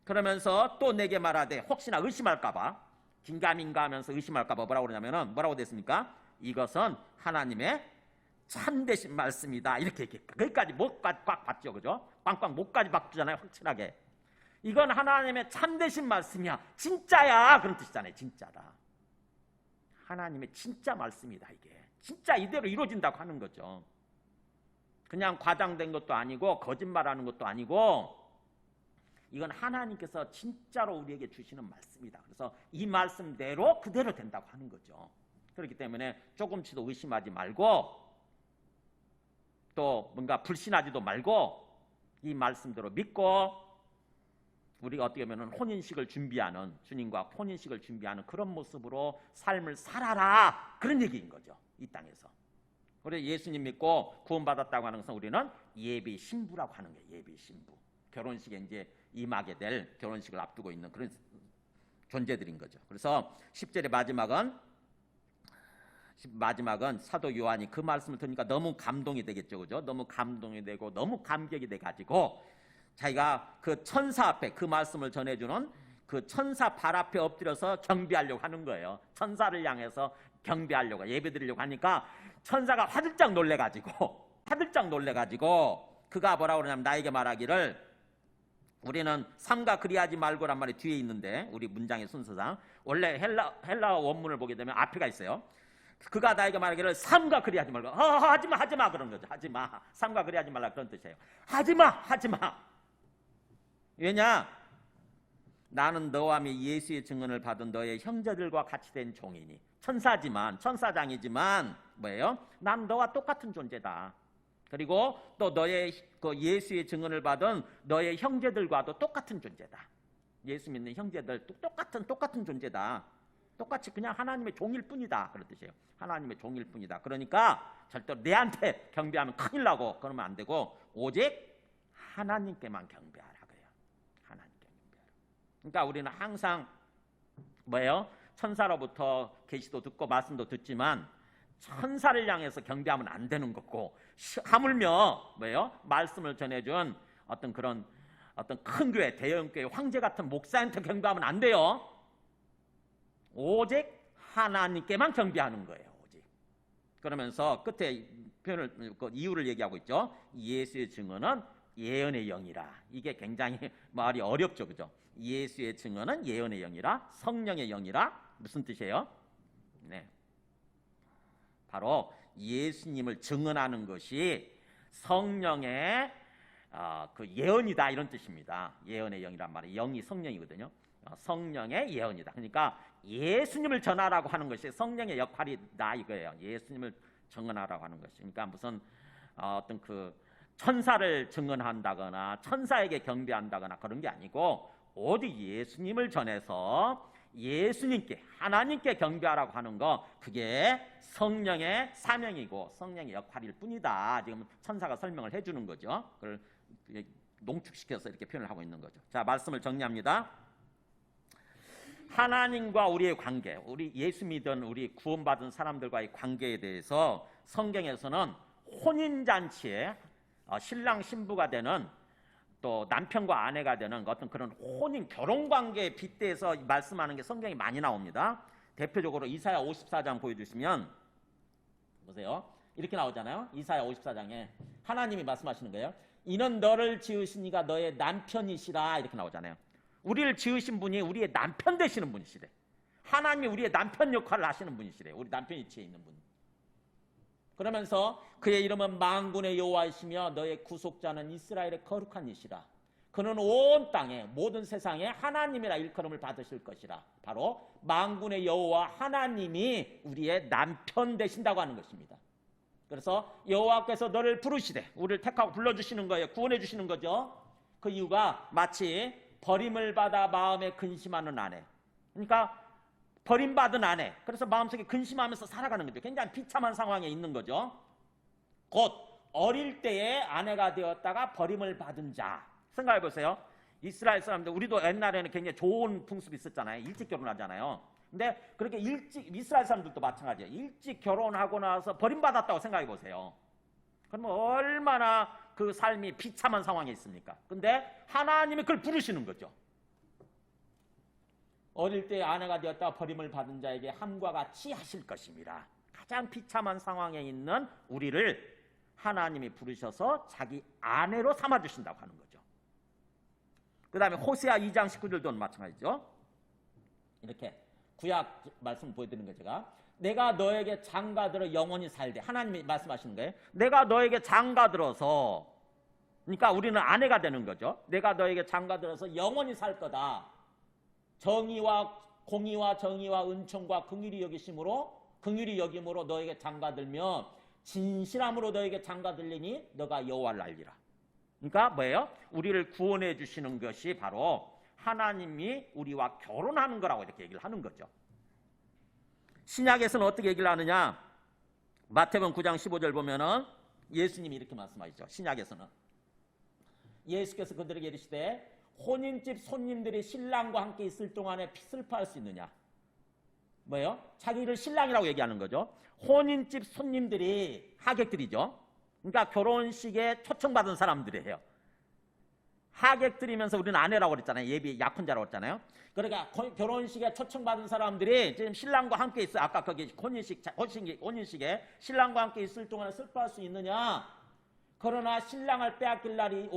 그러면서 또 내게 말하되, 혹시나 의심할까봐, 긴가민가 하면서 의심할까봐 뭐라고 그러냐면은, 뭐라고 됐습니까? 이것은 하나님의 참되신 말씀이다. 이렇게 거기까지 목까지 꽉 받죠. 그죠? 꽝꽝 목까지 박주잖아요. 확실하게. 이건 하나님의 참되신 말씀이야. 진짜야. 그런 뜻이잖아요. 진짜다. 하나님의 진짜 말씀이다. 이게 진짜 이대로 이루어진다고 하는 거죠. 그냥 과장된 것도 아니고 거짓말하는 것도 아니고, 이건 하나님께서 진짜로 우리에게 주시는 말씀이다. 그래서 이 말씀대로 그대로 된다고 하는 거죠. 그렇기 때문에 조금씩도 의심하지 말고, 또 뭔가 불신하지도 말고, 이 말씀대로 믿고 우리가 어떻게 보면 혼인식을 준비하는, 주님과 혼인식을 준비하는 그런 모습으로 삶을 살아라. 그런 얘기인 거죠. 이 땅에서. 우리 예수님 믿고 구원받았다고 하는 것은 우리는 예비 신부라고 하는 거예요. 예비 신부. 결혼식에 이제 임하게 될, 결혼식을 앞두고 있는 그런 존재들인 거죠. 그래서 10절의 마지막은 마지막은 사도 요한이 그 말씀을 들으니까 너무 감동이 되겠죠, 그죠? 너무 감동이 되고 너무 감격이 돼가지고 자기가 그 천사 앞에 그 말씀을 전해주는 그 천사 발 앞에 엎드려서 경배하려고 하는 거예요. 천사를 향해서 경배하려고 예배드리려고 하니까 천사가 화들짝 놀래가지고 그가 뭐라고 그러냐면 나에게 말하기를, 우리는 삼가 그리하지 말고란 말이 뒤에 있는데 우리 문장의 순서상 원래 헬라어 원문을 보게 되면 앞에가 있어요. 그가 나에게 말하기를 삼가 그리하지 말고 하지마 그런 거죠. 하지마. 삼가 그리하지 말라 그런 뜻이에요. 하지마. 왜냐? 나는 너와 함께 예수의 증언을 받은 너의 형제들과 같이 된 종이니, 천사장이지만 뭐예요? 난 너와 똑같은 존재다. 그리고 또 너의 그 예수의 증언을 받은 너의 형제들과도 똑같은 존재다. 예수 믿는 형제들 똑같은 존재다. 똑같이 그냥 하나님의 종일 뿐이다. 그런 뜻이에요. 하나님의 종일 뿐이다. 그러니까 절대로 내한테 경배하면 큰일 나고 그러면 안 되고 오직 하나님께만 경배하라 그래요. 하나님께 경배하라. 그러니까 우리는 항상 뭐예요? 천사로부터 계시도 듣고 말씀도 듣지만 천사를 향해서 경배하면 안 되는 거고, 하물며 뭐예요? 말씀을 전해준 어떤 큰 교회, 대형 교회 황제 같은 목사한테 경배하면 안 돼요. 오직 하나님께만 경배하는 거예요. 오직. 그러면서 끝에 표현을 그 이유를 얘기하고 있죠. 예수의 증언은 예언의 영이라. 이게 굉장히 말이 어렵죠, 그죠? 예수의 증언은 예언의 영이라, 성령의 영이라. 무슨 뜻이에요? 네. 바로 예수님을 증언하는 것이 성령의 그 예언이다 이런 뜻입니다. 예언의 영이란 말이 영이 성령이거든요. 성령의 예언이다. 그러니까 예수님을 전하라고 하는 것이 성령의 역할이다 이거예요. 예수님을 증언하라고 하는 것이. 그러니까 무슨 어떤 그 천사를 증언한다거나 천사에게 경배한다거나 그런 게 아니고 오직 예수님을 전해서 예수님께, 하나님께 경배하라고 하는 거, 그게 성령의 사명이고 성령의 역할일 뿐이다. 지금 천사가 설명을 해주는 거죠. 그걸 농축시켜서 이렇게 표현을 하고 있는 거죠. 자, 말씀을 정리합니다. 하나님과 우리의 관계, 우리 예수 믿은 우리 구원받은 사람들과의 관계에 대해서 성경에서는 혼인잔치에 신랑 신부가 되는, 또 남편과 아내가 되는 어떤 그런 혼인 결혼관계에 빗대서 말씀하는 게 성경이 많이 나옵니다. 대표적으로 이사야 54장 보여주시면 보세요. 이렇게 나오잖아요. 이사야 54장에 하나님이 말씀하시는 거예요. 이는 너를 지으신 이가 너의 남편이시라 이렇게 나오잖아요. 우리를 지으신 분이 우리의 남편 되시는 분이시래. 하나님이 우리의 남편 역할을 하시는 분이시래. 우리 남편 위치에 있는 분. 그러면서 그의 이름은 만군의 여호와이시며 너의 구속자는 이스라엘의 거룩한 이시라. 그는 온 땅에 모든 세상에 하나님이라 일컬음을 받으실 것이라. 바로 만군의 여호와 하나님이 우리의 남편 되신다고 하는 것입니다. 그래서 여호와께서 너를 부르시되, 우리를 택하고 불러주시는 거예요. 구원해 주시는 거죠. 그 이유가 마치 버림을 받아 마음에 근심하는 아내, 그러니까 버림받은 아내, 그래서 마음속에 근심하면서 살아가는 거죠. 굉장히 비참한 상황에 있는 거죠. 곧 어릴 때에 아내가 되었다가 버림을 받은 자. 생각해 보세요. 이스라엘 사람들, 우리도 옛날에는 굉장히 좋은 풍습이 있었잖아요. 일찍 결혼하잖아요. 근데 그렇게 일찍, 이스라엘 사람들도 마찬가지예요. 일찍 결혼하고 나서 버림받았다고 생각해 보세요. 그러면 얼마나 그 삶이 비참한 상황에 있습니까? 근데 하나님이 그걸 부르시는 거죠. 어릴 때 아내가 되었다 버림을 받은 자에게 함과 같이 하실 것입니다. 가장 비참한 상황에 있는 우리를 하나님이 부르셔서 자기 아내로 삼아주신다고 하는 거죠. 그 다음에 호세아 2장 19절도 마찬가지죠. 이렇게 구약 말씀 보여드리는 거예요. 제가 내가 너에게 장가들어 영원히 살되, 하나님이 말씀하시는 거예요. 내가 너에게 장가들어서, 그러니까 우리는 아내가 되는 거죠. 내가 너에게 장가들어서 영원히 살 거다. 정의와 공의와 정의와 은총과 긍휼히 여김으로 너에게 장가들며 진실함으로 너에게 장가들리니 너가 여호와를 알리라. 그러니까 뭐예요? 우리를 구원해 주시는 것이 바로 하나님이 우리와 결혼하는 거라고 이렇게 얘기를 하는 거죠. 신약에서는 어떻게 얘기를 하느냐? 마태복음 9장 15절 보면은 예수님이 이렇게 말씀하시죠. 신약에서는 예수께서 그들에게 이르시되 혼인집 손님들이 신랑과 함께 있을 동안에 슬퍼할 수 있느냐? 뭐예요? 자기를 신랑이라고 얘기하는 거죠. 혼인집 손님들이 하객들이죠. 그러니까 결혼식에 초청받은 사람들이에요. 하객들이면서 우리는 아내라고 그랬잖아요. 예비 약혼자라고 그랬잖아요. 그러니까 결혼식에 초청받은 사람들이 지금 신랑과 함께 있어요. 아까 거기 혼인식에 신랑과 함께 있을 동안에 슬퍼할 수 있느냐? 그러나 신랑을 빼앗길 날이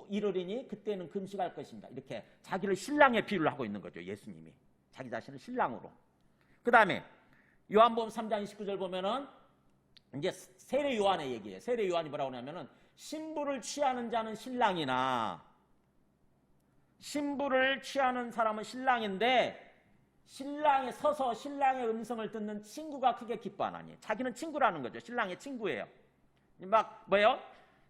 이르리니 그때는 금식할 것입니다. 이렇게 자기를 신랑에 비유를 하고 있는 거죠. 예수님이. 자기 자신을 신랑으로. 그 다음에 요한복음 3장 29절 보면은 이제 세례 요한의 얘기예요. 세례 요한이 뭐라고 하냐면은 신부를 취하는 자는 신랑이나 신부를 취하는 사람은 신랑인데 신랑에 서서 신랑의 음성을 듣는 친구가 크게 기뻐하나니. 자기는 친구라는 거죠. 신랑의 친구예요. 막 뭐예요?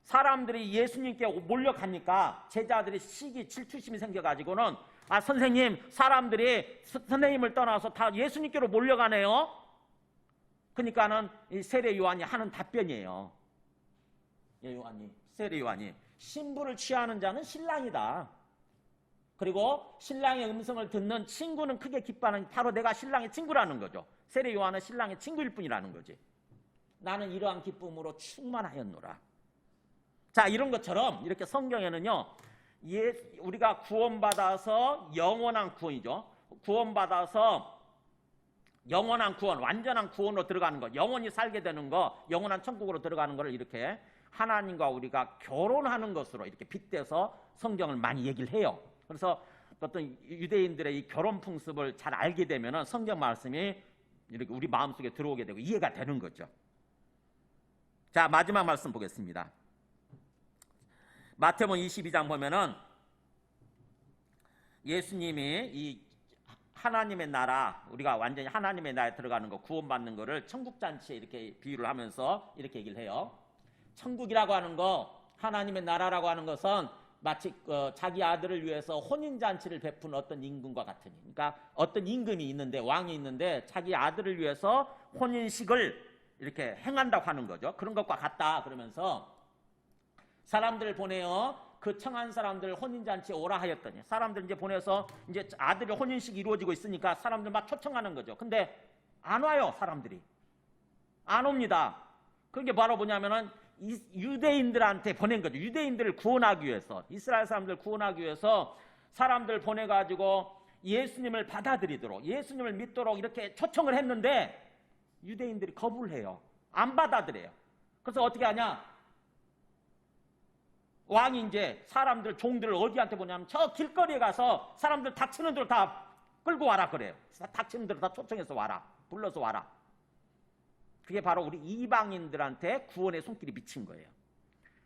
사람들이 예수님께 몰려가니까 제자들이 질투심이 생겨가지고는 아 선생님 사람들이 선생님을 떠나서 다 예수님께로 몰려가네요. 그러니까는 이 세례 요한이 하는 답변이에요. 세례 요한이 신부를 취하는 자는 신랑이다. 그리고 신랑의 음성을 듣는 친구는 크게 기뻐하는 바로 내가 신랑의 친구라는 거죠. 세례 요한은 신랑의 친구일 뿐이라는 거지. 나는 이러한 기쁨으로 충만하였노라. 자, 이런 것처럼 이렇게 성경에는요. 우리가 구원받아서 영원한 구원이죠. 구원받아서 영원한 구원, 완전한 구원으로 들어가는 것, 영원히 살게 되는 것, 영원한 천국으로 들어가는 것을 이렇게 하나님과 우리가 결혼하는 것으로 이렇게 빗대서 성경을 많이 얘기를 해요. 그래서 어떤 유대인들의 이 결혼 풍습을 잘 알게 되면 성경 말씀이 이렇게 우리 마음속에 들어오게 되고 이해가 되는 거죠. 자, 마지막 말씀 보겠습니다. 마태복음 22장 보면은 예수님이 이 하나님의 나라, 우리가 완전히 하나님의 나라에 들어가는 거, 구원받는 거를 천국잔치에 이렇게 비유를 하면서 이렇게 얘기를 해요. 천국이라고 하는 거, 하나님의 나라라고 하는 것은 마치 자기 아들을 위해서 혼인잔치를 베푼 어떤 임금과 같으니. 그러니까 어떤 임금이 있는데, 왕이 있는데 자기 아들을 위해서 혼인식을 이렇게 행한다고 하는 거죠. 그런 것과 같다 그러면서 사람들을 보내어 그 청한 사람들 혼인잔치에 오라 하였더니 사람들 이제 보내서 이제 아들의 혼인식이 이루어지고 있으니까 사람들 막 초청하는 거죠. 근데 안 와요. 사람들이 안 옵니다. 그게 바로 뭐냐면은 유대인들한테 보낸 거죠. 유대인들을 구원하기 위해서, 이스라엘 사람들을 구원하기 위해서 사람들 보내가지고 예수님을 받아들이도록, 예수님을 믿도록 이렇게 초청을 했는데 유대인들이 거부를 해요. 안 받아들여요. 그래서 어떻게 하냐? 왕이 이제 사람들, 종들을 어디한테 보냐면 저 길거리에 가서 사람들 닥치는 대로 다 끌고 와라 그래요. 닥치는 대로 다 초청해서 와라. 불러서 와라. 그게 바로 우리 이방인들한테 구원의 손길이 미친 거예요.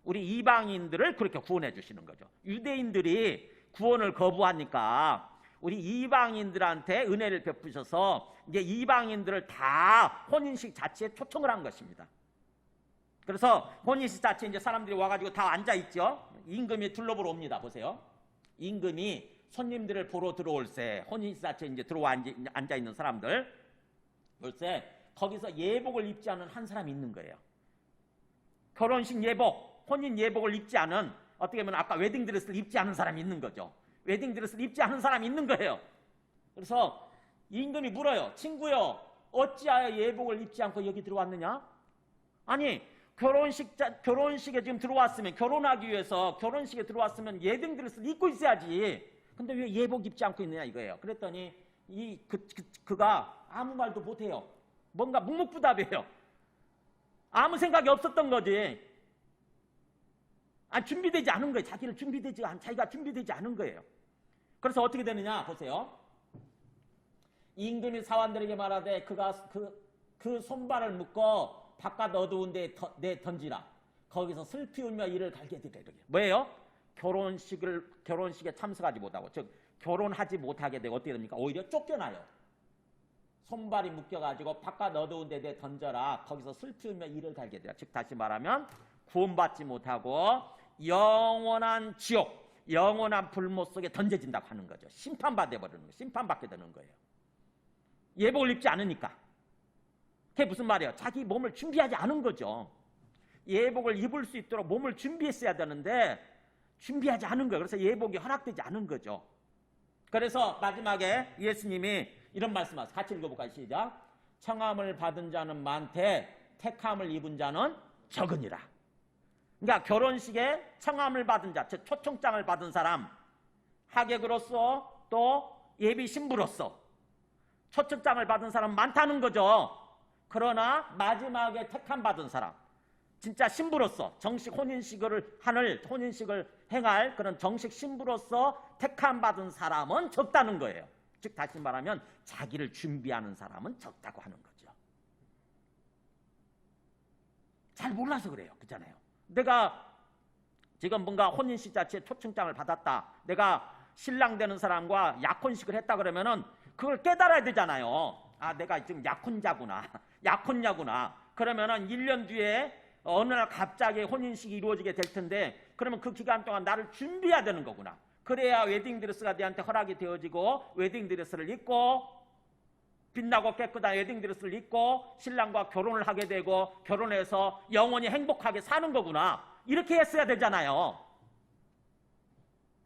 우리 이방인들을 그렇게 구원해 주시는 거죠. 유대인들이 구원을 거부하니까 우리 이방인들한테 은혜를 베푸셔서 이제 이방인들을 다 혼인식 자체에 초청을 한 것입니다. 그래서 혼인식 자체에 이제 사람들이 와가지고 다 앉아있죠. 임금이 둘러보러 옵니다. 보세요. 임금이 손님들을 보러 들어올세, 혼인식 자체에 이제 들어와 앉아있는 사람들 볼세, 거기서 예복을 입지 않은 한 사람이 있는 거예요. 결혼식 예복, 혼인 예복을 입지 않은, 어떻게 보면 아까 웨딩드레스를 입지 않은 사람이 있는 거죠. 웨딩드레스를 입지 않은 사람이 있는 거예요. 그래서 임금이 물어요. 친구요, 어찌하여 예복을 입지 않고 여기 들어왔느냐? 아니, 결혼식에 지금 들어왔으면, 결혼하기 위해서 결혼식에 들어왔으면 웨딩드레스를 입고 있어야지. 근데 왜 예복 입지 않고 있느냐 이거예요. 그랬더니 그가 아무 말도 못해요. 뭔가 묵묵부답이에요. 아무 생각이 없었던 거지. 준비되지 않은 거예요. 자기가 준비되지 않은 거예요. 그래서 어떻게 되느냐 보세요. 임금이 사환들에게 말하되 그가 그 손발을 묶어 바깥 어두운 데 던지라. 거기서 슬피 울며 이를 갈게 되리라. 뭐예요? 결혼식에 참석하지 못하고, 즉 결혼하지 못하게 되고 어떻게 됩니까? 오히려 쫓겨나요. 손발이 묶여가지고 바깥 어두운 데 던져라. 거기서 슬피 울며 이를 갈게 되라. 즉 다시 말하면 구원받지 못하고 영원한 지옥, 영원한 불못 속에 던져진다고 하는 거죠. 심판받게 되는 거예요. 예복을 입지 않으니까. 그게 무슨 말이에요? 자기 몸을 준비하지 않은 거죠. 예복을 입을 수 있도록 몸을 준비했어야 되는데 준비하지 않은 거예요. 그래서 예복이 허락되지 않은 거죠. 그래서 마지막에 예수님이 이런 말씀하세요. 같이 읽어볼까요? 시작. 청함을 받은 자는 많되 택함을 입은 자는 적으니라. 그러니까 결혼식에 청함을 받은 자, 즉 초청장을 받은 사람, 하객으로서 또 예비 신부로서 초청장을 받은 사람 많다는 거죠. 그러나 마지막에 택함 받은 사람, 진짜 신부로서 정식 혼인식을 행할 그런 정식 신부로서 택함 받은 사람은 적다는 거예요. 즉 다시 말하면 자기를 준비하는 사람은 적다고 하는 거죠. 잘 몰라서 그래요. 그렇잖아요. 내가 지금 뭔가 혼인식 자체에 초청장을 받았다. 내가 신랑 되는 사람과 약혼식을 했다 그러면은 그걸 깨달아야 되잖아요. 아, 내가 지금 약혼자구나. 약혼녀구나. 그러면은 1년 뒤에 어느 날 갑자기 혼인식이 이루어지게 될 텐데 그러면 그 기간 동안 나를 준비해야 되는 거구나. 그래야 웨딩드레스가 내한테 허락이 되어지고 웨딩드레스를 입고 빛나고 깨끗한 웨딩드레스를 입고 신랑과 결혼을 하게 되고 결혼해서 영원히 행복하게 사는 거구나. 이렇게 했어야 되잖아요.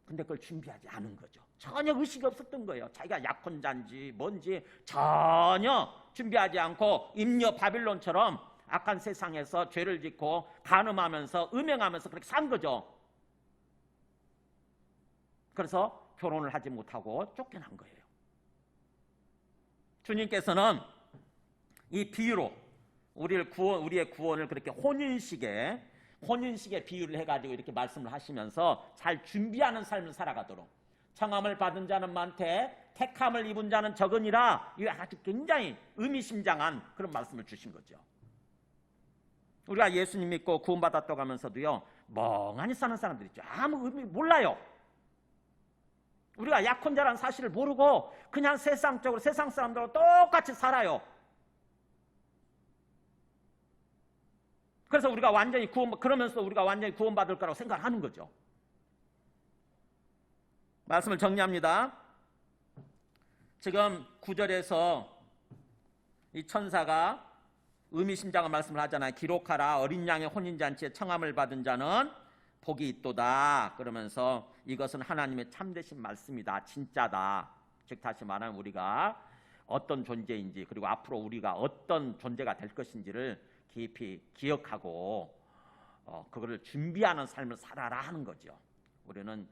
근데 그걸 준비하지 않은 거죠. 전혀 의식이 없었던 거예요. 자기가 약혼자인지 뭔지 전혀 준비하지 않고 임녀 바빌론처럼 악한 세상에서 죄를 짓고 간음하면서 음행하면서 그렇게 산 거죠. 그래서 결혼을 하지 못하고 쫓겨난 거예요. 주님께서는 이 비유로 우리의 구원을 그렇게 혼인식에 비유를 해가지고 이렇게 말씀을 하시면서 잘 준비하는 삶을 살아가도록 청함을 받은 자는 많되 택함을 입은 자는 적으니라. 이거 아주 굉장히 의미심장한 그런 말씀을 주신 거죠. 우리가 예수님 믿고 구원받았다고 하면서도요 멍하니 사는 사람들 있죠. 아무 의미 몰라요. 우리가 약혼자라는 사실을 모르고 그냥 세상적으로 세상 사람들하고 똑같이 살아요. 그래서 우리가 완전히 그러면서 우리가 완전히 구원받을 거라고 생각하는 거죠. 말씀을 정리합니다. 지금 9절에서 이 천사가 의미심장한 말씀을 하잖아요. 기록하라. 어린 양의 혼인잔치에 청함을 받은 자는 복이 있도다. 그러면서 이것은 하나님의 참되신 말씀이다. 진짜다. 즉 다시 말하면 우리가 어떤 존재인지 그리고 앞으로 우리가 어떤 존재가 될 것인지를 깊이 기억하고 그거를 준비하는 삶을 살아라 하는 거죠. 우리는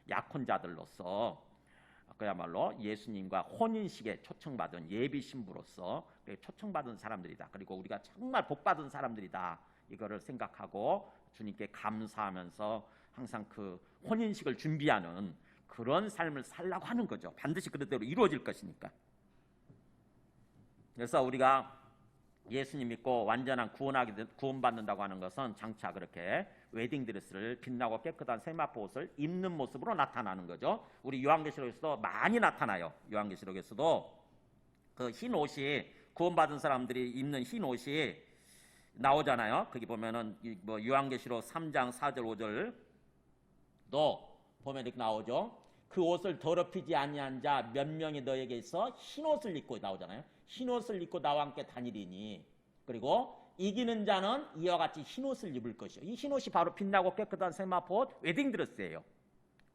약혼자들로서 그야말로 예수님과 혼인식에 초청받은 예비 신부로서 초청받은 사람들이다. 그리고 우리가 정말 복받은 사람들이다. 이거를 생각하고 주님께 감사하면서 항상 그 혼인식을 준비하는 그런 삶을 살라고 하는 거죠. 반드시 그대로 이루어질 것이니까. 그래서 우리가 예수님 믿고 완전한 구원받는다고 하는 것은 장차 그렇게 웨딩드레스를 빛나고 깨끗한 세마포 옷을 입는 모습으로 나타나는 거죠. 우리 요한계시록에서도 많이 나타나요. 요한계시록에서도 그 흰 옷이 구원받은 사람들이 입는 흰 옷이 나오잖아요. 거기 보면은 뭐 요한계시록 3장 4절 5절도 보면 이렇게 나오죠. 그 옷을 더럽히지 아니한 자 몇 명이 너에게 있어 흰 옷을 입고 나오잖아요. 흰 옷을 입고 나와 함께 다니리니 그리고 이기는 자는 이와 같이 흰 옷을 입을 것이요. 이 흰 옷이 바로 빛나고 깨끗한 세마포 옷 웨딩드레스예요.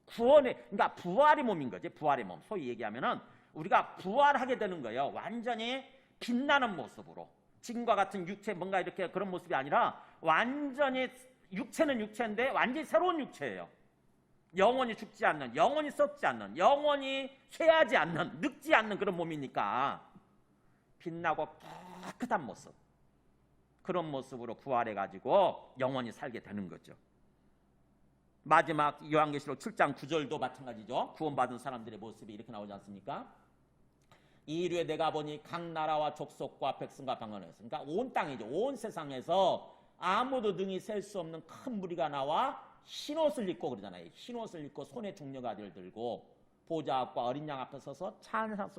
그러니까 부활의 몸인 거지. 부활의 몸. 소위 얘기하면은 우리가 부활하게 되는 거예요. 완전히 빛나는 모습으로. 지금과 같은 육체 뭔가 이렇게 그런 모습이 아니라 완전히 육체는 육체인데 완전히 새로운 육체예요. 영원히 죽지 않는, 영원히 썩지 않는, 영원히 쇠하지 않는, 늙지 않는 그런 몸이니까 빛나고 깨끗한 모습, 그런 모습으로 부활해가지고 영원히 살게 되는 거죠. 마지막 요한계시록 7장 9절도 마찬가지죠. 구원받은 사람들의 모습이 이렇게 나오지 않습니까? 이 일후에 내가 보니 각 나라와 족속과 백성과 방언에서, 그러니까 온 땅이죠. 온 세상에서 아무도 능히 셀 수 없는 큰 무리가 나와 흰옷을 입고 그러잖아요. 흰옷을 입고 손에 중력아지를 들고 보좌 앞과 어린 양 앞에 서서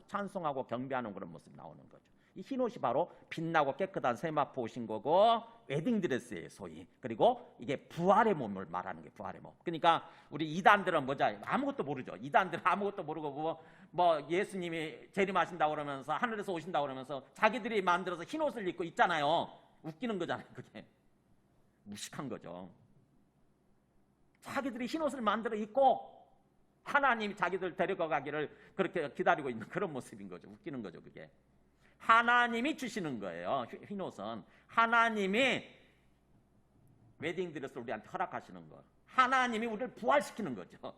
찬송하고 경배하는 그런 모습이 나오는 거죠. 이 흰옷이 바로 빛나고 깨끗한 세마포 옷인 거고 웨딩드레스예요, 소위. 그리고 이게 부활의 몸을 말하는 게 부활의 몸. 그러니까 우리 이단들은 뭐죠? 아무것도 모르죠. 이단들은 아무것도 모르고 뭐 예수님이 재림하신다고 그러면서 하늘에서 오신다고 그러면서 자기들이 만들어서 흰옷을 입고 있잖아요. 웃기는 거잖아요. 그게 무식한 거죠. 자기들이 흰옷을 만들어 입고 하나님이 자기들 데려가 가기를 그렇게 기다리고 있는 그런 모습인 거죠. 웃기는 거죠, 그게. 하나님이 주시는 거예요. 흰옷은 하나님이 웨딩드레스를 우리한테 허락하시는 거. 하나님이 우리를 부활시키는 거죠.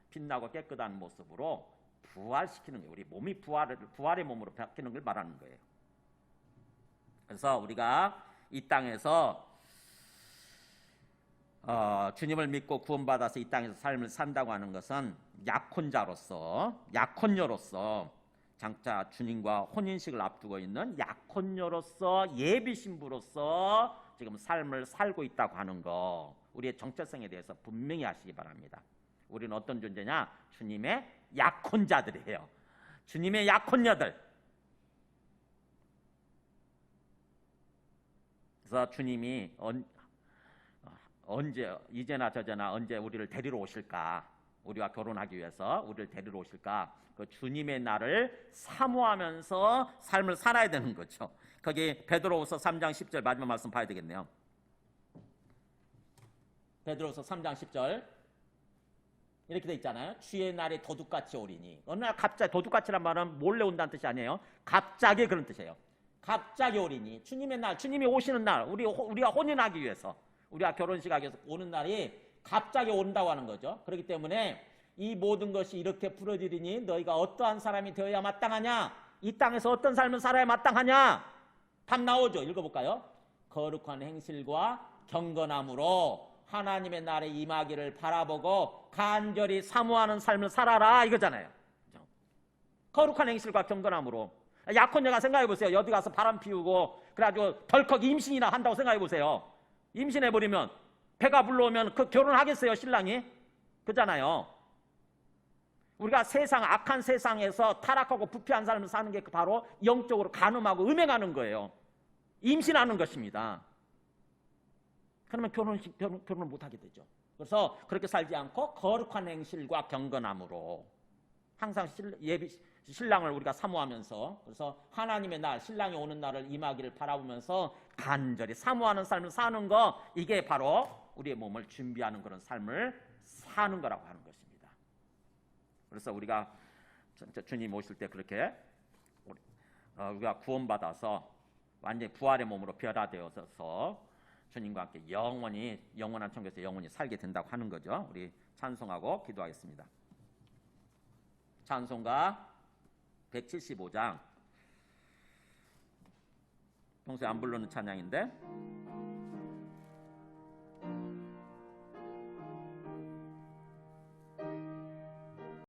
빛나고 깨끗한 모습으로 부활시키는 거예요. 우리 몸이 부활의 몸으로 바뀌는 걸 말하는 거예요. 그래서 우리가 이 땅에서 주님을 믿고 구원받아서 이 땅에서 삶을 산다고 하는 것은 약혼녀로서 장차 주님과 혼인식을 앞두고 있는 약혼녀로서 예비 신부로서 지금 삶을 살고 있다고 하는 거, 우리의 정체성에 대해서 분명히 아시기 바랍니다. 우리는 어떤 존재냐? 주님의 약혼자들이에요. 주님의 약혼녀들. 그래서 주님이 언제, 이제나 저제나 언제 우리를 데리러 오실까? 우리와 결혼하기 위해서 우리를 데리러 오실까? 그 주님의 날을 사모하면서 삶을 살아야 되는 거죠. 거기 베드로후서 3장 10절 마지막 말씀 봐야 되겠네요. 베드로후서 3장 10절 이렇게 돼 있잖아요. 주의 날이 도둑같이 오리니. 어느 날 갑자기, 도둑같이란 말은 몰래 온다는 뜻이 아니에요. 갑자기 그런 뜻이에요. 갑자기 오리니. 주님의 날, 주님이 오시는 날, 우리가 혼인하기 위해서, 우리가 결혼식 하기 위해서 오는 날이 갑자기 온다고 하는 거죠. 그렇기 때문에 이 모든 것이 이렇게 부러지리니 너희가 어떠한 사람이 되어야 마땅하냐? 이 땅에서 어떤 삶을 살아야 마땅하냐? 답 나오죠. 읽어볼까요? 거룩한 행실과 경건함으로 하나님의 날에 임하기를 바라보고 간절히 사모하는 삶을 살아라, 이거잖아요. 거룩한 행실과 경건함으로. 약혼녀가 생각해보세요. 어디 가서 바람 피우고 그래가지고 덜컥 임신이나 한다고 생각해보세요. 임신해버리면, 배가 불러오면 그 결혼하겠어요, 신랑이? 그잖아요. 우리가 악한 세상에서 타락하고 부패한 삶을 사는 게 바로 영적으로 간음하고 음행하는 거예요. 임신하는 것입니다. 그러면 결혼을 못하게 되죠. 그래서 그렇게 살지 않고 거룩한 행실과 경건함으로 항상 신랑을 우리가 사모하면서, 그래서 하나님의 날, 신랑이 오는 날을 임하기를 바라보면서 간절히 사모하는 삶을 사는 거, 이게 바로 우리의 몸을 준비하는 그런 삶을 사는 거라고 하는 것입니다. 그래서 우리가 주님 오실 때 그렇게 우리가 구원받아서 완전히 부활의 몸으로 변화되어서 주님과 함께 영원한 천국에서 영원히 살게 된다고 하는 거죠. 우리 찬송하고 기도하겠습니다. 찬송가 175장, 평소에 안 부르는 찬양인데